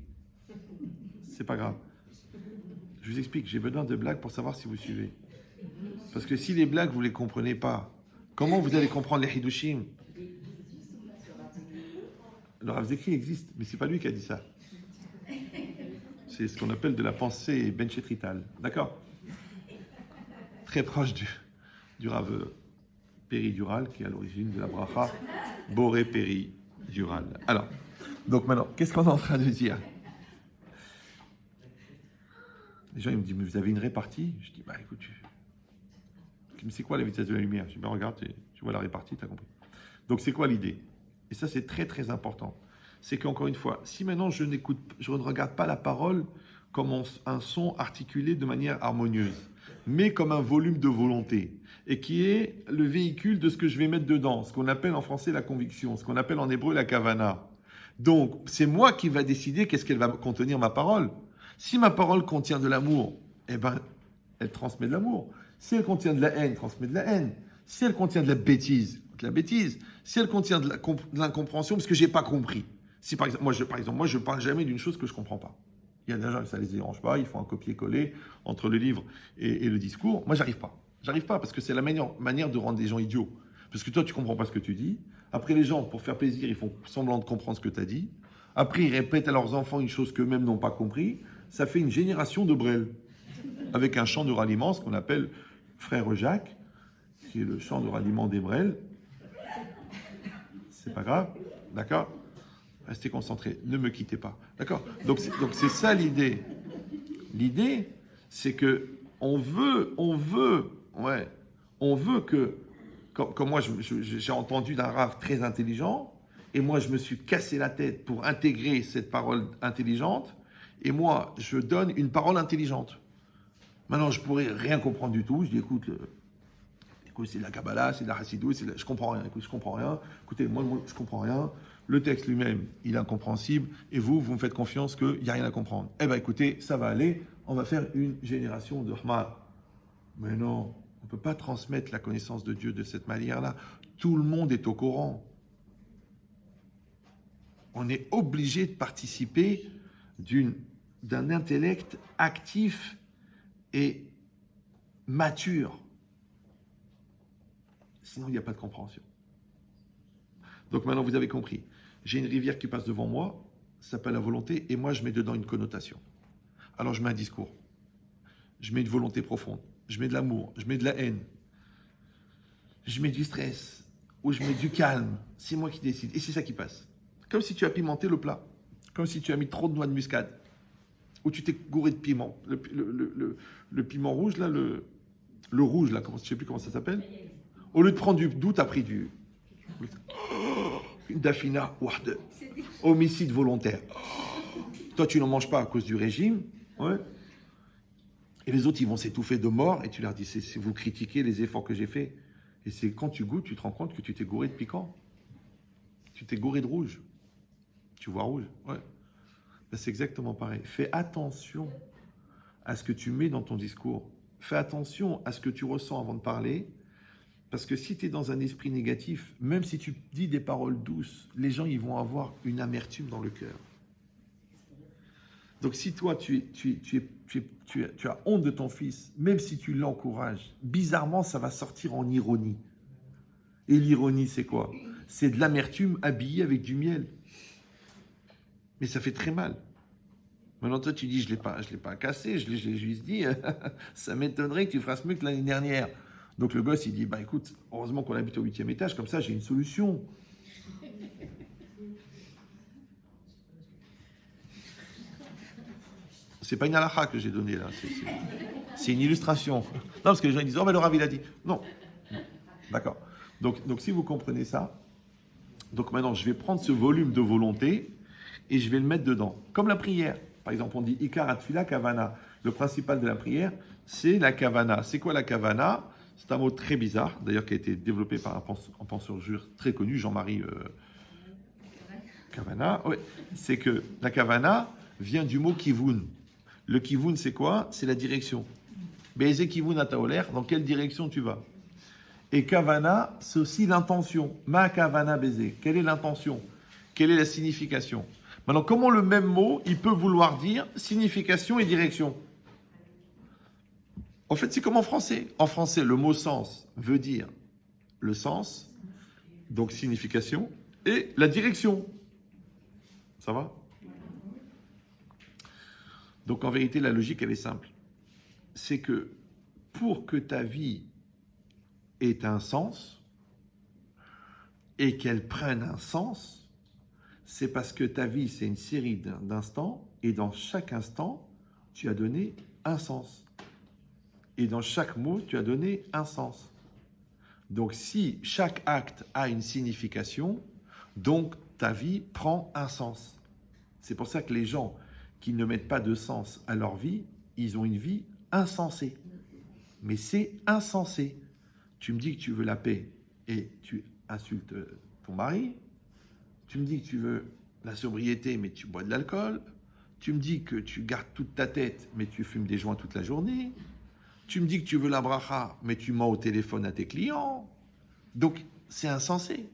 C'est pas grave. Je vous explique, j'ai besoin de blagues pour savoir si vous suivez. Parce que si les blagues, vous ne les comprenez pas, comment vous allez comprendre les Hidushim? Le Rav Zekri existe, mais ce n'est pas lui qui a dit ça. C'est ce qu'on appelle de la pensée benchétritale. D'accord? Très proche du Rav péridural, qui est à l'origine de la bracha boré péridural. Alors, donc maintenant, qu'est-ce qu'on est en train de dire? Les gens ils me disent, mais vous avez une répartie? Je dis, bah écoute, mais c'est quoi la vitesse de la lumière? Je dis, ben regarde, tu vois la répartie, tu as compris. Donc c'est quoi l'idée? Et ça c'est très très important. C'est qu'encore une fois, si maintenant je ne regarde pas la parole comme un son articulé de manière harmonieuse, mais comme un volume de volonté, et qui est le véhicule de ce que je vais mettre dedans, ce qu'on appelle en français la conviction, ce qu'on appelle en hébreu la kavana. Donc c'est moi qui va décider qu'est-ce qu'elle va contenir ma parole. Si ma parole contient de l'amour, eh ben, elle transmet de l'amour. Si elle contient de la haine, transmet de la haine. Si elle contient de la bêtise, de la bêtise. Si elle contient de l'incompréhension, parce que j'ai pas compris. Si par exemple, moi je parle jamais d'une chose que je comprends pas. Il y a des gens, ça les dérange pas, ils font un copier-coller entre le livre et le discours. Moi, j'arrive pas. J'arrive pas parce que c'est la manière de rendre les gens idiots. Parce que toi, tu comprends pas ce que tu dis. Après, les gens, pour faire plaisir, ils font semblant de comprendre ce que tu as dit. Après, ils répètent à leurs enfants une chose qu'eux-mêmes n'ont pas compris. Ça fait une génération de Brel, avec un chant de ralliement, ce qu'on appelle Frère Jacques, qui est le chant de ralliement des Brel. C'est pas grave, d'accord? Restez concentrés, ne me quittez pas, d'accord? Donc c'est ça l'idée. L'idée, c'est que on veut que, comme moi j'ai entendu d'un Rav très intelligent, et moi je me suis cassé la tête pour intégrer cette parole intelligente. Et moi, je donne une parole intelligente. Maintenant, je pourrais rien comprendre du tout. Je dis, écoute, c'est de la Kabbalah, c'est de la Hassidou, je comprends rien. Écoute, je comprends rien. Écoutez, moi, je comprends rien. Le texte lui-même, il est incompréhensible. Et vous me faites confiance qu'il n'y a rien à comprendre. Eh bien, écoutez, ça va aller. On va faire une génération de Hma. Mais non, on ne peut pas transmettre la connaissance de Dieu de cette manière-là. Tout le monde est au courant. On est obligé de participer d'une d'un intellect actif et mature. Sinon, il n'y a pas de compréhension. Donc maintenant, vous avez compris. J'ai une rivière qui passe devant moi, ça s'appelle la volonté, et moi, je mets dedans une connotation. Alors, je mets un discours. Je mets une volonté profonde. Je mets de l'amour. Je mets de la haine. Je mets du stress. Ou je mets du calme. C'est moi qui décide. Et c'est ça qui passe. Comme si tu as pimenté le plat. Comme si tu as mis trop de noix de muscade. Ou tu t'es gouré de piment. Le piment rouge, là, le rouge, là, je ne sais plus comment ça s'appelle. Au lieu de prendre du doux, tu as pris du... Une dafina, homicide volontaire. Toi, tu n'en manges pas à cause du régime. Ouais. Et les autres, ils vont s'étouffer de mort. Et tu leur dis, c'est vous critiquez les efforts que j'ai faits. Et c'est quand tu goûtes, tu te rends compte que tu t'es gouré de piquant. Tu t'es gouré de rouge. Tu vois rouge. Ouais. Ben, c'est exactement pareil. Fais attention à ce que tu mets dans ton discours. Fais attention à ce que tu ressens avant de parler. Parce que si tu es dans un esprit négatif, même si tu dis des paroles douces, les gens ils vont avoir une amertume dans le cœur. Donc si toi tu as honte de ton fils, même si tu l'encourages, bizarrement ça va sortir en ironie. Et l'ironie c'est quoi? C'est de l'amertume habillée avec du miel. Mais ça fait très mal. Maintenant toi tu dis je l'ai pas cassé, je l'ai juste dit, ça m'étonnerait que tu fasses mieux que l'année dernière. Donc le gosse, il dit, bah écoute, heureusement qu'on habite au 8e étage, comme ça j'ai une solution. C'est pas une halakha que j'ai donnée là, c'est une illustration. Non, parce que les gens ils disent, oh mais le Rav il a dit. Non. D'accord. Donc si vous comprenez ça, donc maintenant je vais prendre ce volume de volonté et je vais le mettre dedans. Comme la prière. Par exemple, on dit Ikar Atfila Kavana. Le principal de la prière, c'est la Kavana. C'est quoi la Kavana? C'est un mot très bizarre, d'ailleurs qui a été développé par un penseur juif très connu, Jean-Marie Kavana. Ouais. C'est que la Kavana vient du mot Kivun. Le Kivun, c'est quoi? C'est la direction. Baiser Kivun à Taoler, dans quelle direction tu vas? Et Kavana, c'est aussi l'intention. Ma Kavana baiser. Quelle est l'intention? Quelle est la signification? Maintenant, comment le même mot, il peut vouloir dire signification et direction? En fait, c'est comme en français. En français, le mot sens veut dire le sens, donc signification, et la direction. Ça va? Donc en vérité, la logique, elle est simple. C'est que pour que ta vie ait un sens, et qu'elle prenne un sens, c'est parce que ta vie, c'est une série d'instants, et dans chaque instant, tu as donné un sens. Et dans chaque mot, tu as donné un sens. Donc, si chaque acte a une signification, donc ta vie prend un sens. C'est pour ça que les gens qui ne mettent pas de sens à leur vie, ils ont une vie insensée. Mais c'est insensé. Tu me dis que tu veux la paix et tu insultes ton mari. Tu me dis que tu veux la sobriété, mais tu bois de l'alcool. Tu me dis que tu gardes toute ta tête, mais tu fumes des joints toute la journée. Tu me dis que tu veux la bracha, mais tu mens au téléphone à tes clients. Donc, c'est insensé.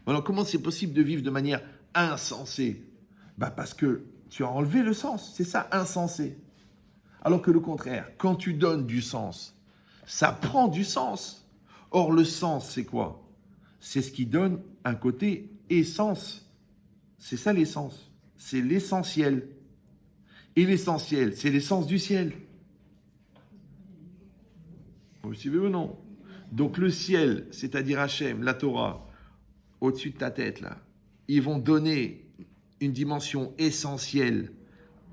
Alors, comment c'est possible de vivre de manière insensée? Parce que tu as enlevé le sens. C'est ça, insensé. Alors que le contraire, quand tu donnes du sens, ça prend du sens. Or, le sens, c'est quoi? C'est ce qui donne un côté essence. C'est ça l'essence. C'est l'essentiel. Et l'essentiel, c'est l'essence du ciel. Vous suivez ou non? Donc le ciel, c'est-à-dire Hachem, la Torah, au-dessus de ta tête, là, ils vont donner une dimension essentielle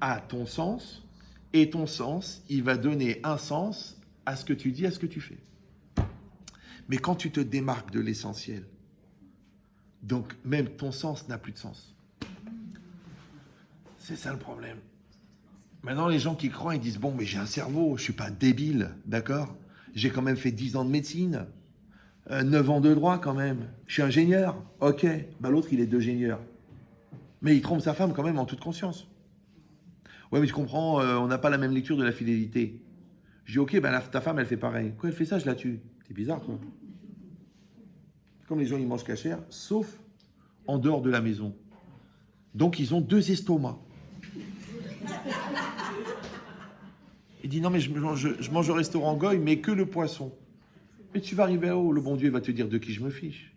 à ton sens, et ton sens, il va donner un sens à ce que tu dis, à ce que tu fais. Mais quand tu te démarques de l'essentiel, donc même ton sens n'a plus de sens. C'est ça le problème. Maintenant, les gens qui croient, ils disent, bon, mais j'ai un cerveau, je ne suis pas débile, d'accord? J'ai quand même fait 10 ans de médecine, 9 ans de droit quand même. Je suis ingénieur. Ok, l'autre, il est d'ingénieur. Mais il trompe sa femme quand même en toute conscience. Ouais, mais tu comprends, on n'a pas la même lecture de la fidélité. Je dis, ok, ta femme, elle fait pareil. Quand elle fait ça, je la tue. C'est bizarre, toi. Comme les gens, ils mangent cachère, sauf en dehors de la maison. Donc, ils ont 2 estomacs. Il dit non, mais je mange au restaurant Goy, mais que le poisson. Mais tu vas arriver à haut, le bon Dieu va te dire de qui je me fiche.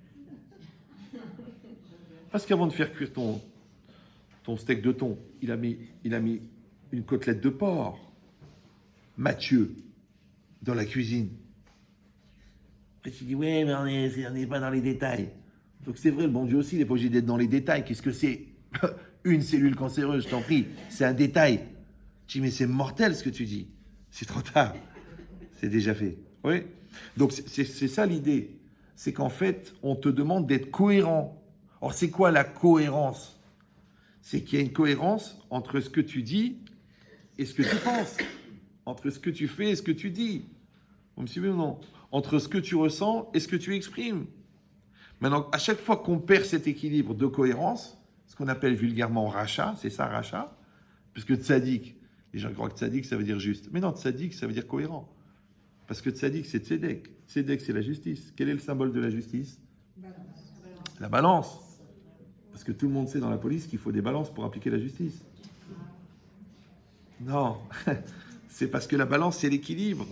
Parce qu'avant de faire cuire ton steak de thon, il a mis une côtelette de porc. Mathieu, dans la cuisine. Et tu dis, ouais, mais on n'est pas dans les détails. Donc c'est vrai, le bon Dieu aussi, il n'est pas obligé d'être dans les détails. Qu'est-ce que c'est? Une cellule cancéreuse, je t'en prie, c'est un détail. Tu dis, mais c'est mortel ce que tu dis. C'est trop tard. C'est déjà fait. Oui. Donc c'est ça l'idée. C'est qu'en fait, on te demande d'être cohérent. Or, c'est quoi la cohérence? C'est qu'il y a une cohérence entre ce que tu dis et ce que tu penses. Entre ce que tu fais et ce que tu dis. Vous me suivez ou non? Entre ce que tu ressens et ce que tu exprimes. Maintenant, à chaque fois qu'on perd cet équilibre de cohérence, ce qu'on appelle vulgairement rachat, c'est ça rachat, puisque tzaddik, les gens croient que tzaddik ça veut dire juste. Mais non, tzaddik ça veut dire cohérent. Parce que tzaddik c'est tzedek. Tzedek c'est la justice. Quel est le symbole de la justice? La balance. Parce que tout le monde sait dans la police qu'il faut des balances pour appliquer la justice. Non, c'est parce que la balance c'est l'équilibre.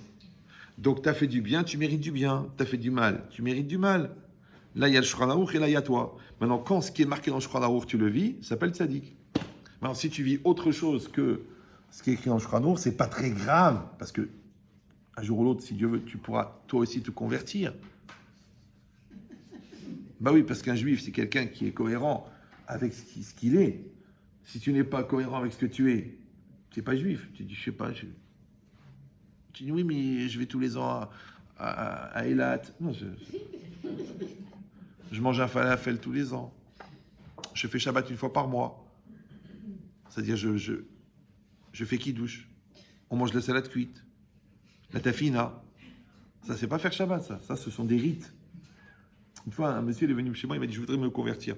Donc tu as fait du bien, tu mérites du bien. Tu as fait du mal, tu mérites du mal. Là, il y a le Shulchan Aruch et là, il y a toi. Maintenant, quand ce qui est marqué dans le Shulchan Aruch, tu le vis, ça s'appelle tzaddik. Maintenant, si tu vis autre chose que ce qui est écrit dans le Shulchan Aruch, c'est pas très grave, parce que un jour ou l'autre, si Dieu veut, tu pourras toi aussi te convertir. Bah oui, parce qu'un juif, c'est quelqu'un qui est cohérent avec ce qu'il est. Si tu n'es pas cohérent avec ce que tu n'es pas juif. Tu dis, je sais pas. Tu dis, oui, mais je vais tous les ans à Eilat. Non, je mange un falafel tous les ans. Je fais Shabbat une fois par mois. C'est-à-dire, je fais kiddush. On mange la salade cuite. La tafina. Ça, c'est pas faire Shabbat, ça. Ça, ce sont des rites. Une fois, un monsieur il est venu chez moi, il m'a dit, je voudrais me convertir.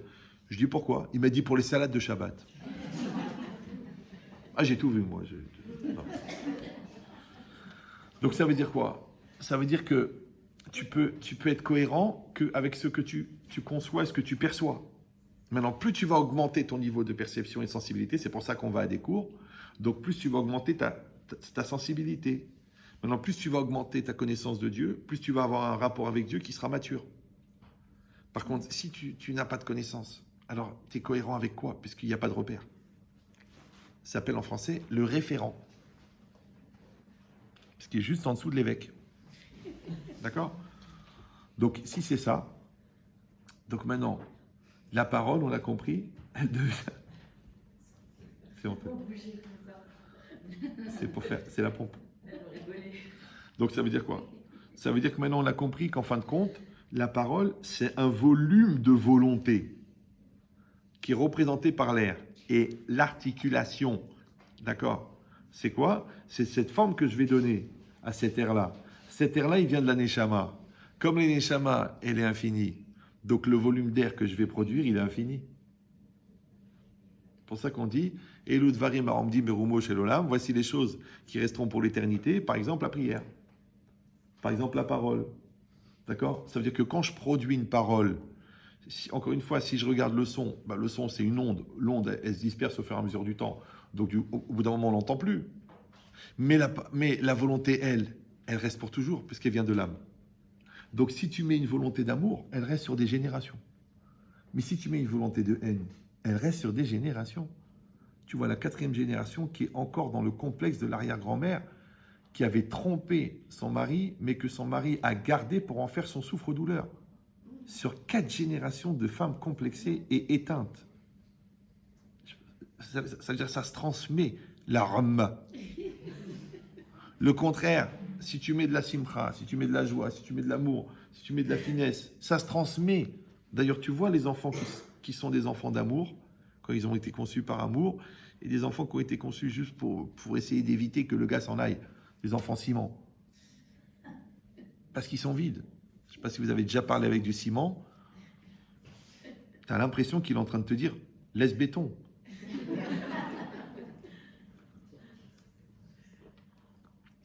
Je dis, pourquoi? Il m'a dit, pour les salades de Shabbat. Ah, j'ai tout vu, moi. Non. Donc, ça veut dire quoi? Ça veut dire que tu peux être cohérent avec ce que tu conçois et ce que tu perçois. Maintenant, plus tu vas augmenter ton niveau de perception et de sensibilité, c'est pour ça qu'on va à des cours, donc plus tu vas augmenter ta sensibilité. Maintenant, plus tu vas augmenter ta connaissance de Dieu, plus tu vas avoir un rapport avec Dieu qui sera mature. Par contre, si tu n'as pas de connaissance, alors tu es cohérent avec quoi? Puisqu'il n'y a pas de repère. Ça s'appelle en français le référent. Ce qui est juste en dessous de l'évêque. D'accord? Donc, si c'est ça, donc maintenant, la parole, on l'a compris, elle devient... C'est honteux. C'est la pompe. Donc, ça veut dire quoi? Ça veut dire que maintenant, on a compris qu'en fin de compte, la parole, c'est un volume de volonté qui est représenté par l'air. Et l'articulation, d'accord? C'est quoi? C'est cette forme que je vais donner à cet air-là. Cet air-là, il vient de la Neshama. Comme la Neshama, elle est infinie, donc le volume d'air que je vais produire, il est infini. C'est pour ça qu'on dit Elu dvarim ha'omdim berumo shel olam, voici les choses qui resteront pour l'éternité, par exemple la prière, par exemple la parole. D'accord? Ça veut dire que quand je produis une parole, encore une fois, si je regarde le son, le son c'est une onde. L'onde, elle se disperse au fur et à mesure du temps. Donc au bout d'un moment, on ne l'entend plus. Mais la volonté, elle reste pour toujours, puisqu'elle vient de l'âme. Donc si tu mets une volonté d'amour, elle reste sur des générations. Mais si tu mets une volonté de haine, elle reste sur des générations. Tu vois la 4e génération qui est encore dans le complexe de l'arrière-grand-mère, qui avait trompé son mari, mais que son mari a gardé pour en faire son souffre-douleur. Sur 4 générations de femmes complexées et éteintes. Ça veut dire que ça se transmet, la rama. Le contraire, si tu mets de la simcha, si tu mets de la joie, si tu mets de l'amour, si tu mets de la finesse, ça se transmet. D'ailleurs, tu vois les enfants qui sont des enfants d'amour, quand ils ont été conçus par amour, et des enfants qui ont été conçus juste pour essayer d'éviter que le gars s'en aille. Les enfants ciment. Parce qu'ils sont vides. Je ne sais pas si vous avez déjà parlé avec du ciment. Tu as l'impression qu'il est en train de te dire « laisse béton ».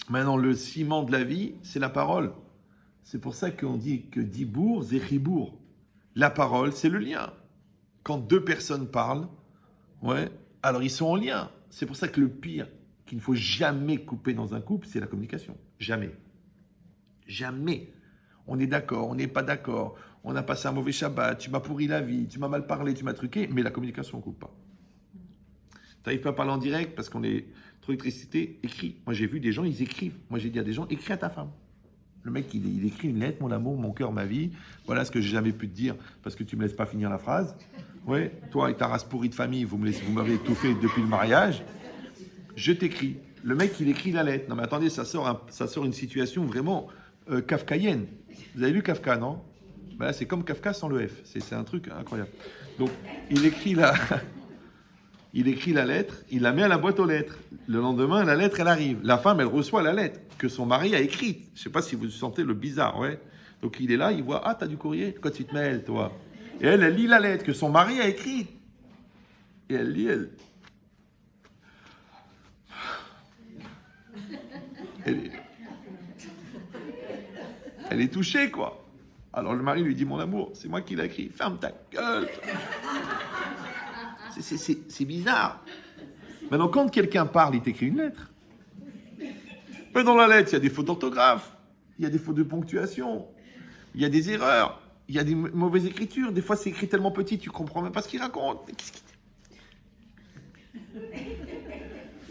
Maintenant, le ciment de la vie, c'est la parole. C'est pour ça qu'on dit que dibour, zechibour. La parole, c'est le lien. Quand 2 personnes parlent, ouais, alors ils sont en lien. C'est pour ça que le pire, qu'il ne faut jamais couper dans un couple, c'est la communication. Jamais. Jamais. On est d'accord, on n'est pas d'accord, on a passé un mauvais Shabbat, tu m'as pourri la vie, tu m'as mal parlé, tu m'as truqué, mais la communication, on ne coupe pas. Tu n'arrives pas à parler en direct parce qu'on est trop électricité, écris. Moi, j'ai vu des gens, ils écrivent. Moi, j'ai dit à des gens, écris à ta femme. Le mec, il écrit une lettre, mon amour, mon cœur, ma vie. Voilà ce que j'ai jamais pu te dire parce que tu me laisses pas finir la phrase. Ouais, toi et ta race pourrie de famille, vous m'avez étouffé depuis le mariage. Je t'écris. Le mec, il écrit la lettre. Non, mais attendez, ça sort une situation vraiment kafkaïenne. Vous avez lu Kafka, non? Ben là, c'est comme Kafka sans le F. C'est un truc incroyable. Donc, il écrit la lettre, il la met à la boîte aux lettres. Le lendemain, la lettre, elle arrive. La femme, elle reçoit la lettre que son mari a écrite. Je ne sais pas si vous sentez le bizarre, ouais. Donc, il est là, il voit, ah, t'as du courrier? Quoi tu te mêles, toi? Et elle lit la lettre que son mari a écrite. Et elle lit, elle est touchée, quoi. Alors, le mari lui dit, mon amour, c'est moi qui l'ai écrit. Ferme ta gueule. C'est bizarre. Maintenant, quand quelqu'un parle, il t'écrit une lettre. Mais dans la lettre, il y a des fautes d'orthographe, il y a des fautes de ponctuation, il y a des erreurs, il y a des mauvaises écritures. Des fois, c'est écrit tellement petit, tu comprends même pas ce qu'il raconte.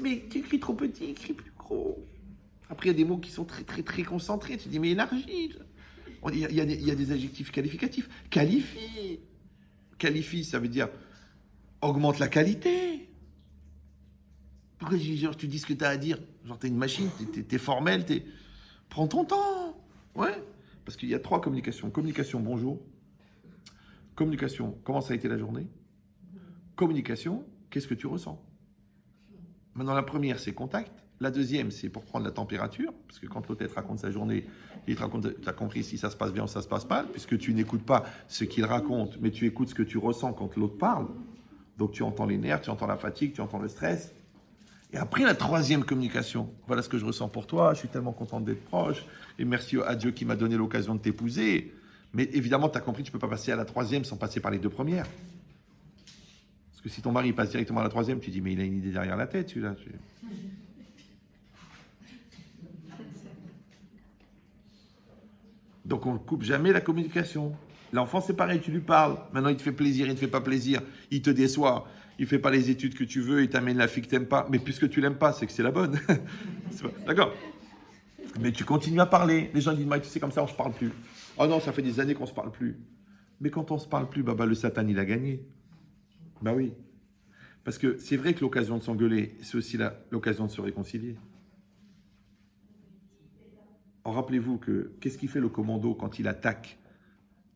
Mais tu écris trop petit, écris plus gros. Après, il y a des mots qui sont très, très, très concentrés. Tu dis, mais élargis. Il y a des adjectifs qualificatifs. Qualifie. Qualifie, ça veut dire augmente la qualité. Pourquoi genre, tu dis ce que tu as à dire? Genre, tu es une machine, tu es formel, prends ton temps. Ouais. Parce qu'il y a 3 communications. Communication, bonjour. Communication, comment ça a été la journée? Communication, qu'est-ce que tu ressens? Maintenant, la première, c'est contact. La deuxième, c'est pour prendre la température. Parce que quand l'autre te raconte sa journée, il te raconte, tu as compris si ça se passe bien ou ça se passe mal, puisque tu n'écoutes pas ce qu'il raconte, mais tu écoutes ce que tu ressens quand l'autre parle. Donc, tu entends les nerfs, tu entends la fatigue, tu entends le stress. Et après, la 3e communication. Voilà ce que je ressens pour toi. Je suis tellement content d'être proche. Et merci à Dieu qui m'a donné l'occasion de t'épouser. Mais évidemment, tu as compris, tu ne peux pas passer à la 3e sans passer par les 2 premières. Parce que si ton mari passe directement à la 3e, tu dis, mais il a une idée derrière la tête, celui-là. Donc, on ne coupe jamais la communication. L'enfant, c'est pareil, tu lui parles. Maintenant, il te fait plaisir, il ne te fait pas plaisir. Il te déçoit. Il ne fait pas les études que tu veux. Il t'amène la fille que tu n'aimes pas. Mais puisque tu ne l'aimes pas, c'est que c'est la bonne. D'accord? Mais tu continues à parler. Les gens disent, tu sais, comme ça, on ne se parle plus. Oh non, ça fait des années qu'on ne se parle plus. Mais quand on ne se parle plus, le Satan, il a gagné. Bah oui. Parce que c'est vrai que l'occasion de s'engueuler, c'est aussi l'occasion de se réconcilier. Alors, rappelez-vous que qu'est-ce qu'il fait le commando quand il attaque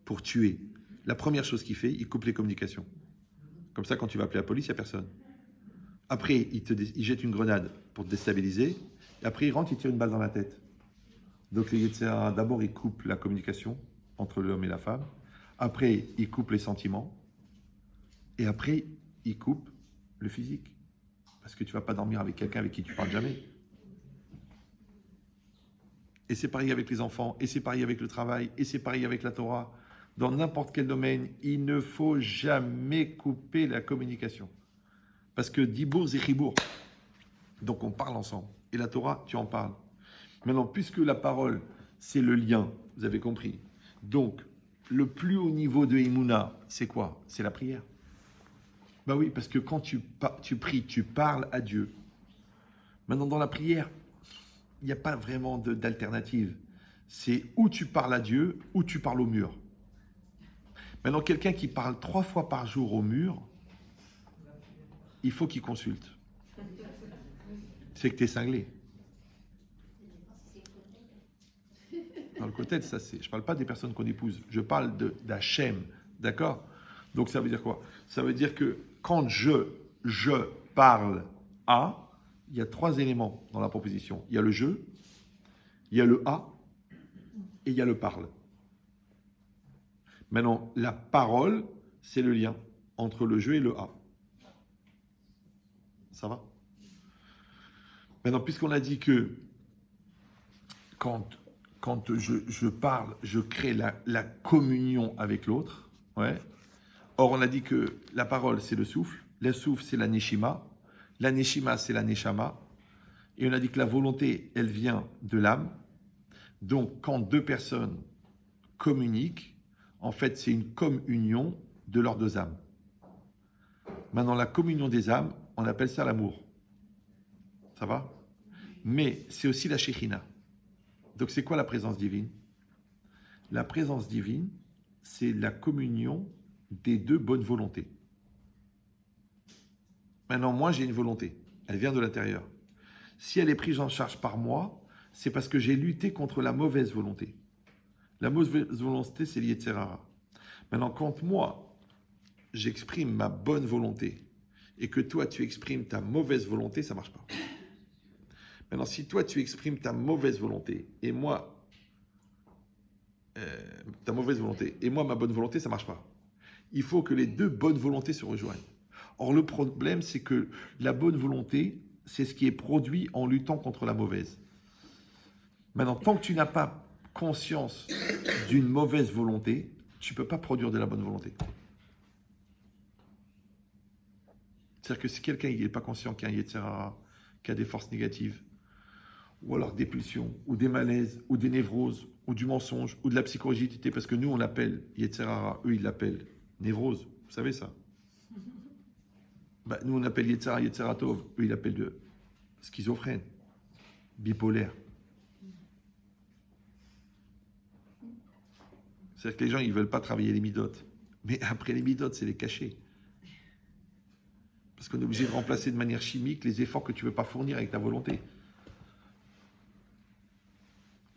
pour tuer? La première chose qu'il fait, il coupe les communications. Comme ça, quand tu vas appeler la police, il n'y a personne. Après, il jette une grenade pour te déstabiliser. Et après, il rentre, il tire une balle dans la tête. Donc, d'abord, il coupe la communication entre l'homme et la femme. Après, il coupe les sentiments. Et après, il coupe le physique. Parce que tu ne vas pas dormir avec quelqu'un avec qui tu ne parles jamais. Et c'est pareil avec les enfants, et c'est pareil avec le travail, et c'est pareil avec la Torah. Dans n'importe quel domaine, il ne faut jamais couper la communication. Parce que dibour, c'est chibour. Donc on parle ensemble. Et la Torah, tu en parles. Maintenant, puisque la parole, c'est le lien, vous avez compris. Donc, le plus haut niveau de Emouna, c'est quoi? C'est la prière. Ben oui, parce que quand tu pries, tu parles à Dieu. Maintenant, dans la prière, il n'y a pas vraiment d'alternative. C'est où tu parles à Dieu, ou tu parles au mur. Maintenant, quelqu'un qui parle 3 fois par jour au mur, il faut qu'il consulte. C'est que tu es cinglé. Dans le côté, ça c'est. Je ne parle pas des personnes qu'on épouse. Je parle d'Hachem. D'accord? Donc ça veut dire quoi? Ça veut dire que quand je parle à, il y a 3 éléments dans la proposition. Il y a le je, il y a le à et il y a le parle. Maintenant, la parole, c'est le lien entre le je et le à. Ça va? Maintenant, puisqu'on a dit que quand je parle, je crée la communion avec l'autre. Ouais. Or, on a dit que la parole, c'est le souffle. Le souffle, c'est la neshima. La neshima, c'est la neshama. Et on a dit que la volonté, elle vient de l'âme. Donc, quand deux personnes communiquent, en fait, c'est une communion de leurs deux âmes. Maintenant, la communion des âmes, on appelle ça l'amour. Ça va? Mais c'est aussi la Shekhinah. Donc, c'est quoi la présence divine? La présence divine, c'est la communion des deux bonnes volontés. Maintenant, moi, j'ai une volonté. Elle vient de l'intérieur. Si elle est prise en charge par moi, c'est parce que j'ai lutté contre la mauvaise volonté. La mauvaise volonté, c'est l'Yetzer Hara. Maintenant, quand moi, j'exprime ma bonne volonté et que toi, tu exprimes ta mauvaise volonté, ça ne marche pas. Maintenant, si toi, tu exprimes ta mauvaise volonté et moi, ta mauvaise volonté et moi, ma bonne volonté, ça ne marche pas. Il faut que les deux bonnes volontés se rejoignent. Or, le problème, c'est que la bonne volonté, c'est ce qui est produit en luttant contre la mauvaise. Maintenant, tant que tu n'as pas conscience d'une mauvaise volonté, tu ne peux pas produire de la bonne volonté. C'est-à-dire que si quelqu'un n'est pas conscient qu'il y a un Yetzer Hara, qu'il y a des forces négatives, ou alors des pulsions, ou des malaises, ou des névroses, ou du mensonge, ou de la psychorigidité, parce que nous, on l'appelle Yetzer Hara, eux, ils l'appellent névrose. Vous savez ça? Nous, on appelle Yetzer Hara, Yetzer Hara Tov. Eux, ils l'appellent de schizophrène, bipolaire. C'est-à-dire que les gens, ils ne veulent pas travailler les midotes. Mais après les midotes, c'est les cacher. Parce qu'on est obligé de remplacer de manière chimique les efforts que tu ne veux pas fournir avec ta volonté.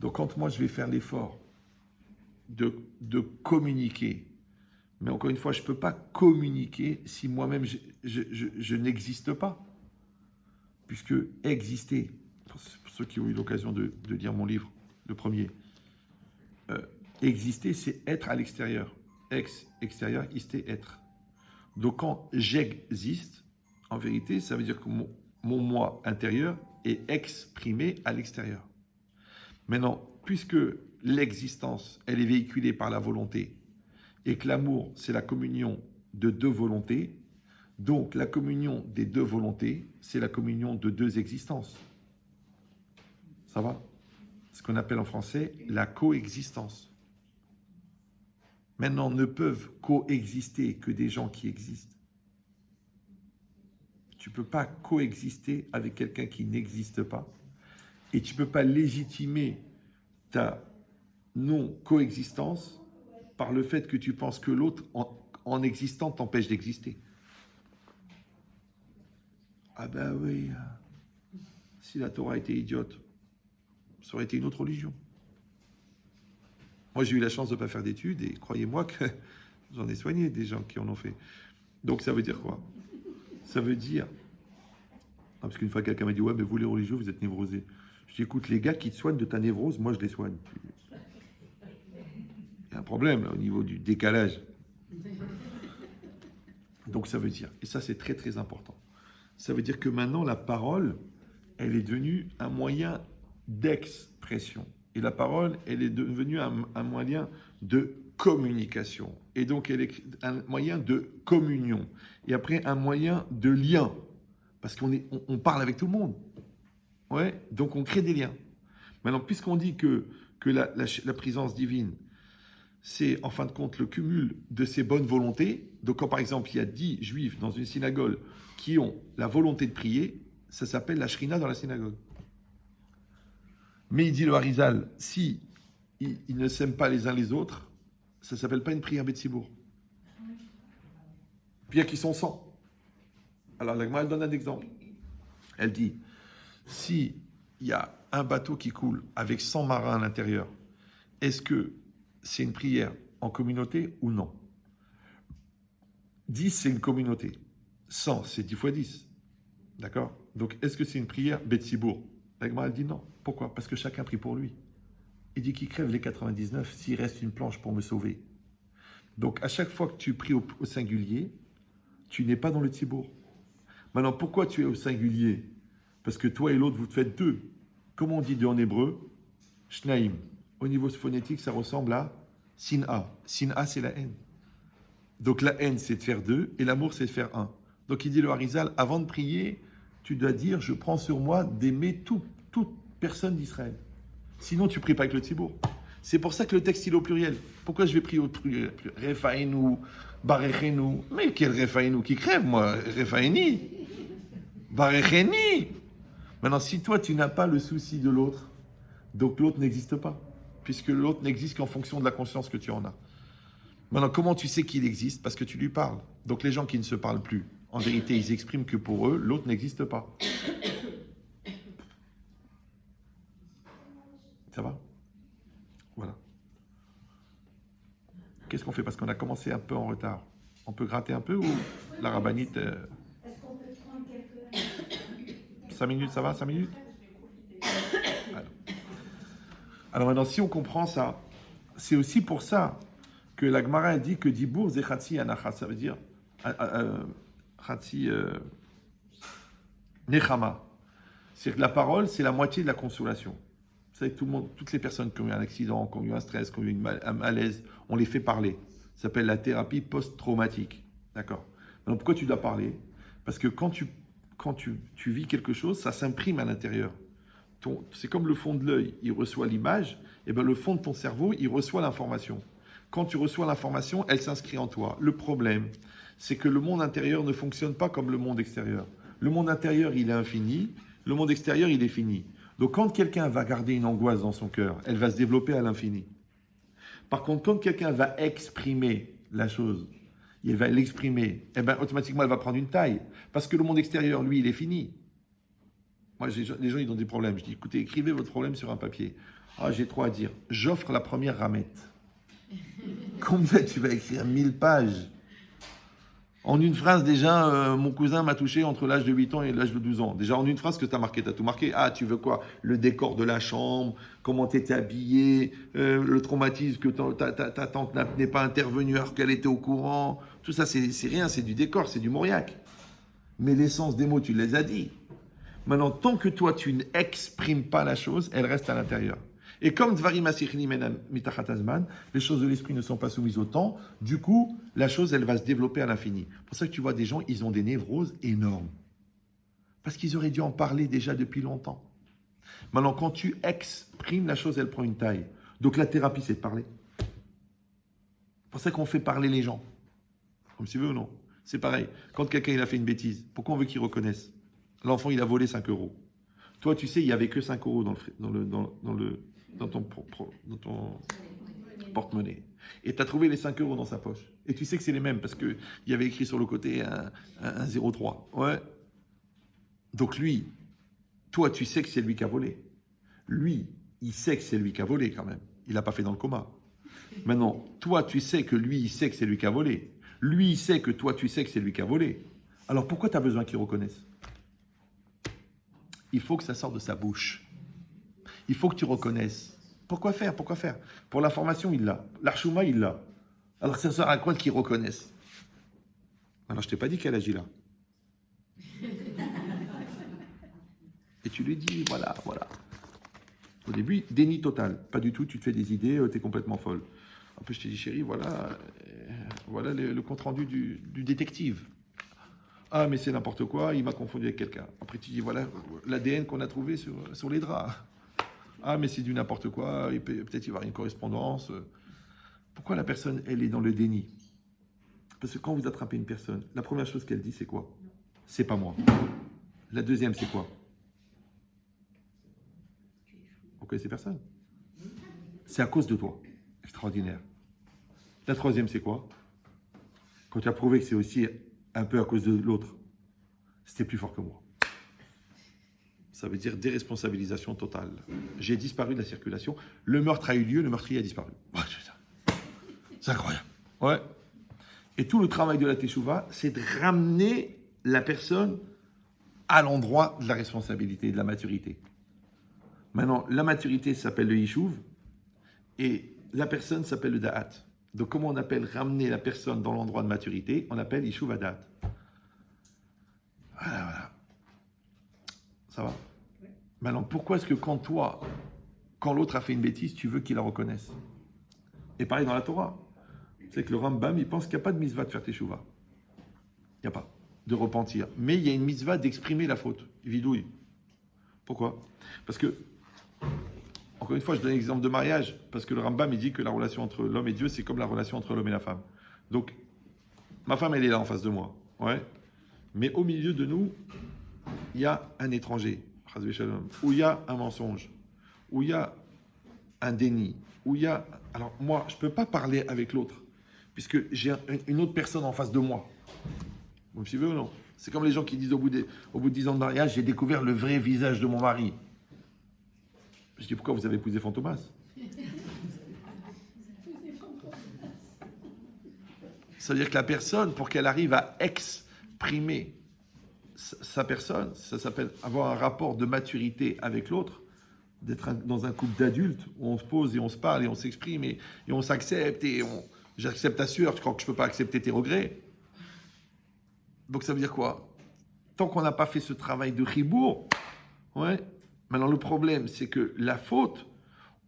Donc, quand moi, je vais faire l'effort de communiquer, mais encore une fois, je ne peux pas communiquer si moi-même, je n'existe pas. Puisque exister, pour ceux qui ont eu l'occasion de lire mon livre, le premier, exister, c'est être à l'extérieur. Extérieur, ister, être. Donc, quand j'existe, en vérité, ça veut dire que mon moi intérieur est exprimé à l'extérieur. Maintenant, puisque l'existence, elle est véhiculée par la volonté, et que l'amour, c'est la communion de deux volontés, donc la communion des deux volontés, c'est la communion de deux existences. Ça va? Ce qu'on appelle en français la coexistence. Maintenant, ne peuvent coexister que des gens qui existent. Tu ne peux pas coexister avec quelqu'un qui n'existe pas. Et tu ne peux pas légitimer ta non-coexistence par le fait que tu penses que l'autre, en existant, t'empêche d'exister. Ah ben oui, si la Torah était idiote, ça aurait été une autre religion. Moi, j'ai eu la chance de ne pas faire d'études et croyez-moi que j'en ai soigné des gens qui en ont fait. Donc, ça veut dire quoi? Ça veut dire... Ah, parce qu'une fois, quelqu'un m'a dit « Ouais, mais vous, les religieux, vous êtes névrosés. » Je dis « Écoute, les gars qui te soignent de ta névrose, moi, je les soigne. » Il y a un problème, là, au niveau du décalage. Donc, ça veut dire... Et ça, c'est très, très important. Ça veut dire que maintenant, la parole, elle est devenue un moyen d'expression. Et la parole, elle est devenue un moyen de communication. Et donc, elle est un moyen de communion. Et après, un moyen de lien. Parce qu'on parle avec tout le monde. Ouais, donc, on crée des liens. Maintenant, puisqu'on dit que la présence divine, c'est en fin de compte le cumul de ces bonnes volontés. Donc, quand par exemple, il y a 10 juifs dans une synagogue qui ont la volonté de prier, ça s'appelle la shrina dans la synagogue. Mais il dit le Harizal, si ils ne s'aiment pas les uns les autres, ça ne s'appelle pas une prière Betsibour. Puis il y a qui sont 100. Alors la Gemara, elle donne un exemple. Elle dit, si il y a un bateau qui coule avec 100 marins à l'intérieur, est-ce que c'est une prière en communauté ou non? 10, c'est une communauté. 100, c'est 10 fois 10. D'accord? Donc, est-ce que c'est une prière Betsibour? La Gemara, elle dit non. Pourquoi? Parce que chacun prie pour lui. Il dit qu'il crève les 99 s'il reste une planche pour me sauver. Donc, à chaque fois que tu pries au singulier, tu n'es pas dans le Tzibour. Maintenant, pourquoi tu es au singulier? Parce que toi et l'autre, vous te faites deux. Comment on dit deux en hébreu? Shnaim. Au niveau phonétique, ça ressemble à Sin'a. Sin'a, c'est la haine. Donc, la haine, c'est de faire deux, et l'amour, c'est de faire un. Donc, il dit le Harizal, avant de prier, tu dois dire, je prends sur moi d'aimer toute personne d'Israël. Sinon, tu ne pries pas avec le tzibour. C'est pour ça que le texte, il est au pluriel. Pourquoi je vais prier au pluriel? Refaïnou, Baréchénou. Mais quel Refaïnou qui crève, moi? Refaïni. Baréchéni. Maintenant, si toi, tu n'as pas le souci de l'autre, donc l'autre n'existe pas. Puisque l'autre n'existe qu'en fonction de la conscience que tu en as. Maintenant, comment tu sais qu'il existe? Parce que tu lui parles. Donc les gens qui ne se parlent plus, en vérité, ils expriment que pour eux, l'autre n'existe pas. Ça va? Voilà. Qu'est-ce qu'on fait? Parce qu'on a commencé un peu en retard. On peut gratter un peu ou la rabbinite... Est-ce qu'on peut prendre quelques... 5 minutes, ça va? 5 minutes? Alors maintenant, si on comprend ça, c'est aussi pour ça que la Gemara dit que Dibour Zechatsi Anacha, ça veut dire Chatsi Nechama. C'est-à-dire que la parole, c'est la moitié de la consolation. Vous savez, tout le monde, toutes les personnes qui ont eu un accident, qui ont eu un stress, qui ont eu un malaise, on les fait parler. Ça s'appelle la thérapie post-traumatique. D'accord? Alors pourquoi tu dois parler? Parce que quand tu vis quelque chose, ça s'imprime à l'intérieur. C'est comme le fond de l'œil, il reçoit l'image, et bien le fond de ton cerveau, il reçoit l'information. Quand tu reçois l'information, elle s'inscrit en toi. Le problème, c'est que le monde intérieur ne fonctionne pas comme le monde extérieur. Le monde intérieur, il est infini, le monde extérieur, il est fini. Donc quand quelqu'un va garder une angoisse dans son cœur, elle va se développer à l'infini. Par contre, quand quelqu'un va exprimer la chose, il va l'exprimer, et bien automatiquement, elle va prendre une taille. Parce que le monde extérieur, lui, il est fini. Moi, les gens, ils ont des problèmes. Je dis, écoutez, écrivez votre problème sur un papier. Ah, j'ai trop à dire. J'offre la première ramette. Combien tu vas écrire? 1000 pages. En une phrase, déjà, mon cousin m'a touché entre l'âge de 8 ans et l'âge de 12 ans. Déjà, en une phrase, que tu as marqué, tu as tout marqué. Ah, tu veux quoi? Le décor de la chambre, comment tu étais habillé, le traumatisme que ta tante n'est pas intervenue alors qu'elle était au courant. Tout ça, c'est rien, c'est du décor, c'est du mauriac. Mais l'essence des mots, tu les as dit. Maintenant, tant que toi, tu n'exprimes pas la chose, elle reste à l'intérieur. Et comme Dvarim Asichni Mitachat Hazman, les choses de l'esprit ne sont pas soumises au temps, du coup, la chose, elle va se développer à l'infini. C'est pour ça que tu vois des gens, ils ont des névroses énormes. Parce qu'ils auraient dû en parler déjà depuis longtemps. Maintenant, quand tu exprimes la chose, elle prend une taille. Donc la thérapie, c'est de parler. C'est pour ça qu'on fait parler les gens. Comme tu veux ou non. C'est pareil. Quand quelqu'un il a fait une bêtise, pourquoi on veut qu'il reconnaisse? L'enfant, il a volé 5 euros. Toi, tu sais, il n'y avait que 5 euros dans ton porte-monnaie. Et tu as trouvé les 5 euros dans sa poche. Et tu sais que c'est les mêmes parce qu'il y avait écrit sur le côté un 03. Ouais. Donc lui, toi, tu sais que c'est lui qui a volé. Lui, il sait que c'est lui qui a volé quand même. Il n'a pas fait dans le coma. Maintenant, toi, tu sais que lui, il sait que c'est lui qui a volé. Lui, il sait que toi, tu sais que c'est lui qui a volé. Alors pourquoi tu as besoin qu'il reconnaisse? Il faut que ça sorte de sa bouche. Il faut que tu reconnaisses. Pourquoi faire? Pourquoi faire? Pour l'information, il l'a. L'archouma, il l'a. Alors ça sert à quoi qu'il reconnaisse? Alors je t'ai pas dit qu'elle agit là. Et tu lui dis, voilà. Au début, déni total. Pas du tout, tu te fais des idées, tu es complètement folle. Après, je t'ai dit, chérie, voilà le compte-rendu du détective. Ah, mais c'est n'importe quoi, il m'a confondu avec quelqu'un. Après, tu dis, voilà l'ADN qu'on a trouvé sur les draps. Ah, mais c'est du n'importe quoi, peut-être il va y avoir une correspondance. Pourquoi la personne, elle est dans le déni? Parce que quand vous attrapez une personne, la première chose qu'elle dit, c'est quoi? C'est pas moi. La deuxième, c'est quoi? Vous connaissez personne? C'est à cause de toi. Extraordinaire. La troisième, c'est quoi? Quand tu as prouvé que c'est aussi un peu à cause de l'autre, c'était plus fort que moi. Ça veut dire déresponsabilisation totale. J'ai disparu de la circulation. Le meurtre a eu lieu, le meurtrier a disparu. Ouais, c'est incroyable. Ouais. Et tout le travail de la Teshuvah, c'est de ramener la personne à l'endroit de la responsabilité, de la maturité. Maintenant, la maturité s'appelle le Yishuv et la personne s'appelle le Da'at. Donc, comment on appelle ramener la personne dans l'endroit de maturité? On appelle Yishuv Adat. Voilà. Ça va? Maintenant, pourquoi est-ce que quand l'autre a fait une bêtise, tu veux qu'il la reconnaisse? Et pareil dans la Torah. C'est que le Rambam, il pense qu'il n'y a pas de mitzvah de faire teshuva. Il n'y a pas de repentir. Mais il y a une mitzvah d'exprimer la faute. vidouille. Pourquoi? Parce que, encore une fois, je donne l'exemple de mariage, parce que le Rambam, il dit que la relation entre l'homme et Dieu, c'est comme la relation entre l'homme et la femme. Donc, ma femme, elle est là en face de moi, ouais. Mais au milieu de nous, il y a un étranger, où il y a un mensonge, où il y a un déni, où il y a... Alors, moi, je ne peux pas parler avec l'autre, puisque j'ai une autre personne en face de moi. Vous me suivez ou non? C'est comme les gens qui disent au bout de 10 ans de mariage, j'ai découvert le vrai visage de mon mari. Je dis, pourquoi vous avez épousé Fantomas? Ça veut dire que la personne, pour qu'elle arrive à exprimer sa personne, ça s'appelle avoir un rapport de maturité avec l'autre, d'être dans un couple d'adultes où on se pose et on se parle et on s'exprime et on s'accepte et j'accepte ta sueur, tu crois que je ne peux pas accepter tes regrets. Donc ça veut dire quoi? Tant qu'on n'a pas fait ce travail de ribour, ouais. Maintenant le problème c'est que la faute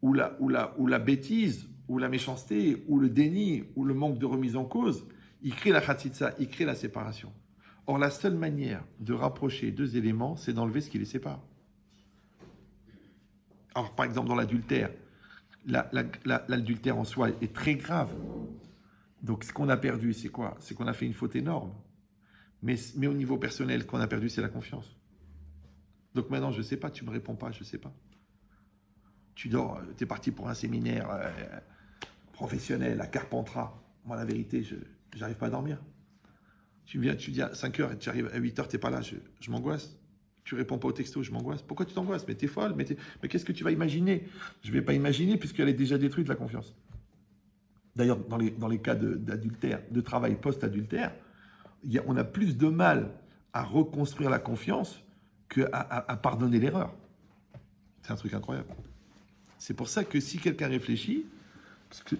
ou la bêtise ou la méchanceté ou le déni ou le manque de remise en cause, il crée la khatitsa, il crée la séparation. Or la seule manière de rapprocher deux éléments, c'est d'enlever ce qui les sépare. Alors par exemple dans l'adultère, l'adultère en soi est très grave. Donc ce qu'on a perdu c'est quoi? C'est qu'on a fait une faute énorme. Mais au niveau personnel, ce qu'on a perdu, c'est la confiance. Donc maintenant, je ne sais pas, tu ne me réponds pas, je ne sais pas. Tu dors, tu es parti pour un séminaire professionnel à Carpentras. Moi, la vérité, je n'arrive pas à dormir. Tu viens, tu dis à 5 heures et tu arrives à 8 heures, tu n'es pas là, je m'angoisse. Tu ne réponds pas au texto, je m'angoisse. Pourquoi tu t'angoisses? Mais tu es folle, mais qu'est-ce que tu vas imaginer? Je ne vais pas imaginer puisqu'elle est déjà détruite, la confiance. D'ailleurs, dans les cas d'adultère, de travail post-adultère, on a plus de mal à reconstruire la confiance qu'à pardonner l'erreur. C'est un truc incroyable. C'est pour ça que si quelqu'un réfléchit, parce que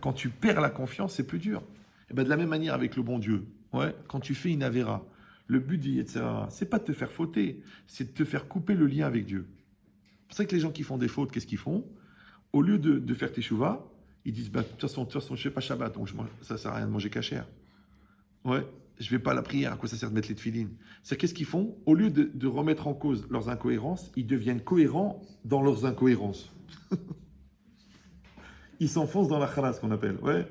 quand tu perds la confiance, c'est plus dur. Et bien de la même manière avec le bon Dieu, ouais, quand tu fais une avéra, le but du Yetzirah, c'est pas de te faire fauter, c'est de te faire couper le lien avec Dieu. C'est pour ça que les gens qui font des fautes, qu'est-ce qu'ils font? Au lieu de faire teshuva, ils disent, bah, de toute façon, je ne fais pas Shabbat, donc ça ne sert à rien de manger kasher. Ouais. Je ne vais pas à la prière, à quoi ça sert de mettre les tefilines? C'est qu'est-ce qu'ils font? Au lieu de remettre en cause leurs incohérences, ils deviennent cohérents dans leurs incohérences. Ils s'enfoncent dans la khala, ce qu'on appelle. Ouais.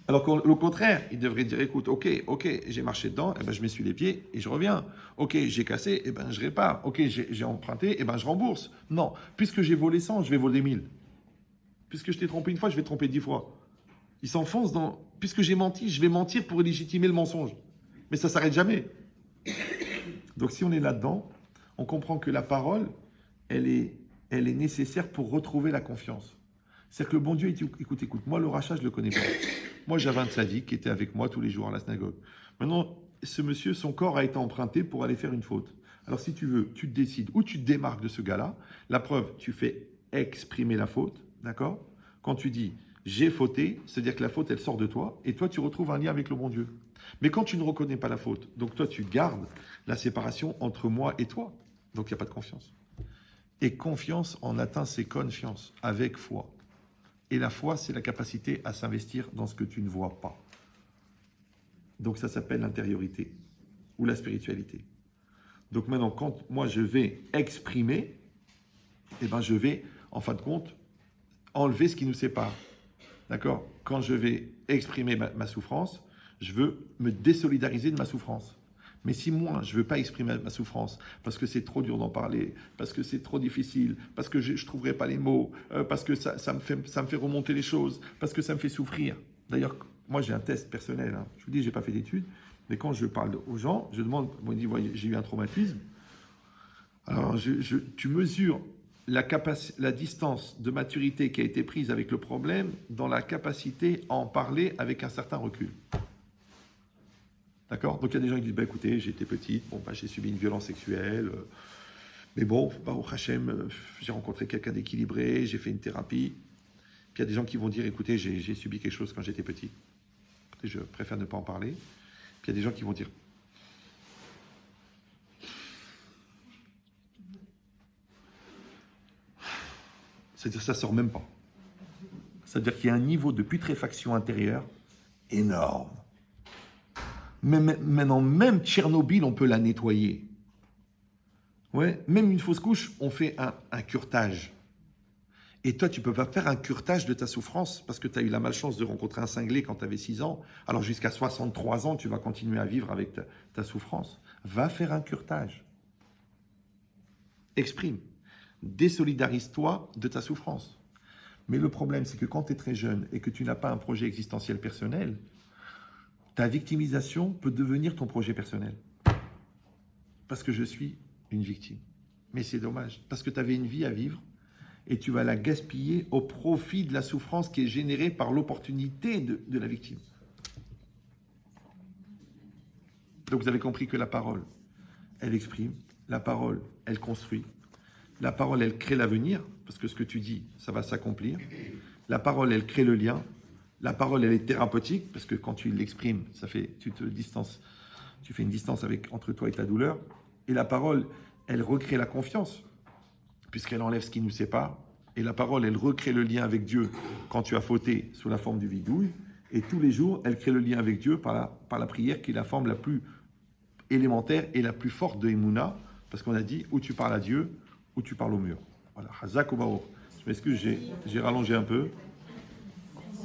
Alors qu'au contraire, ils devraient dire, écoute, ok, j'ai marché dedans, et ben je m'essuie les pieds et je reviens. Ok, j'ai cassé, et ben je répare. Ok, j'ai emprunté, et ben je rembourse. Non, puisque j'ai volé 100, je vais voler 1000. Puisque je t'ai trompé une fois, je vais te tromper 10 fois. Ils s'enfoncent dans... Puisque j'ai menti, je vais mentir pour légitimer le mensonge. Mais ça ne s'arrête jamais. Donc si on est là-dedans, on comprend que la parole, elle est nécessaire pour retrouver la confiance. C'est-à-dire que le bon Dieu, il dit, écoute, moi le rachat, je ne le connais pas. Moi j'avais un tzaddik qui était avec moi tous les jours à la synagogue. Maintenant, ce monsieur, son corps a été emprunté pour aller faire une faute. Alors si tu veux, tu te décides ou tu te démarques de ce gars-là. La preuve, tu fais exprimer la faute, d'accord? Quand tu dis j'ai fauté, c'est-à-dire que la faute, elle sort de toi, et toi, tu retrouves un lien avec le bon Dieu. Mais quand tu ne reconnais pas la faute, donc toi, tu gardes la séparation entre moi et toi. Donc, il n'y a pas de confiance. Et confiance, en latin, c'est confiance, avec foi. Et la foi, c'est la capacité à s'investir dans ce que tu ne vois pas. Donc, ça s'appelle l'intériorité ou la spiritualité. Donc, maintenant, quand moi, je vais exprimer, eh ben, je vais, en fin de compte, enlever ce qui nous sépare. D'accord? Quand je vais exprimer ma souffrance, je veux me désolidariser de ma souffrance. Mais si moi, je ne veux pas exprimer ma souffrance, parce que c'est trop dur d'en parler, parce que c'est trop difficile, parce que je ne trouverai pas les mots, parce que ça me fait remonter les choses, parce que ça me fait souffrir. D'ailleurs, moi, j'ai un test personnel. Hein. Je vous dis, je n'ai pas fait d'études, mais quand je parle aux gens, je demande, on me dit, voyez, j'ai eu un traumatisme. Alors, tu mesures la distance de maturité qui a été prise avec le problème dans la capacité à en parler avec un certain recul. D'accord? Donc il y a des gens qui disent, bah, écoutez, j'ai été petite, j'ai subi une violence sexuelle, mais bon, au Hachem, j'ai rencontré quelqu'un d'équilibré, j'ai fait une thérapie. Puis il y a des gens qui vont dire, écoutez, j'ai subi quelque chose quand j'étais petit. Je préfère ne pas en parler. Puis il y a des gens qui vont dire, c'est-à-dire que ça ne sort même pas. C'est-à-dire qu'il y a un niveau de putréfaction intérieure énorme. Maintenant, même Tchernobyl, on peut la nettoyer. Ouais, même une fausse couche, on fait un curetage. Et toi, tu peux pas faire un curetage de ta souffrance parce que tu as eu la malchance de rencontrer un cinglé quand tu avais 6 ans. Alors jusqu'à 63 ans, tu vas continuer à vivre avec ta souffrance. Va faire un curetage. Exprime. Désolidarise-toi de ta souffrance. Mais le problème, c'est que quand tu es très jeune et que tu n'as pas un projet existentiel personnel, ta victimisation peut devenir ton projet personnel. Parce que je suis une victime. Mais c'est dommage, parce que tu avais une vie à vivre et tu vas la gaspiller au profit de la souffrance qui est générée par l'opportunité de la victime. Donc vous avez compris que la parole, elle exprime, la parole, elle construit, la parole, elle crée l'avenir, parce que ce que tu dis, ça va s'accomplir. La parole, elle crée le lien. La parole, elle est thérapeutique, parce que quand tu l'exprimes, tu te distances, tu fais une distance entre toi et ta douleur. Et la parole, elle recrée la confiance, puisqu'elle enlève ce qui nous sépare. Et la parole, elle recrée le lien avec Dieu quand tu as fauté sous la forme du bidouille. Et tous les jours, elle crée le lien avec Dieu par la prière, qui est la forme la plus élémentaire et la plus forte de Emouna, parce qu'on a dit, ou tu parles à Dieu, ou tu parles au mur. Voilà, Hazak ou Baruch. Je m'excuse, j'ai rallongé un peu.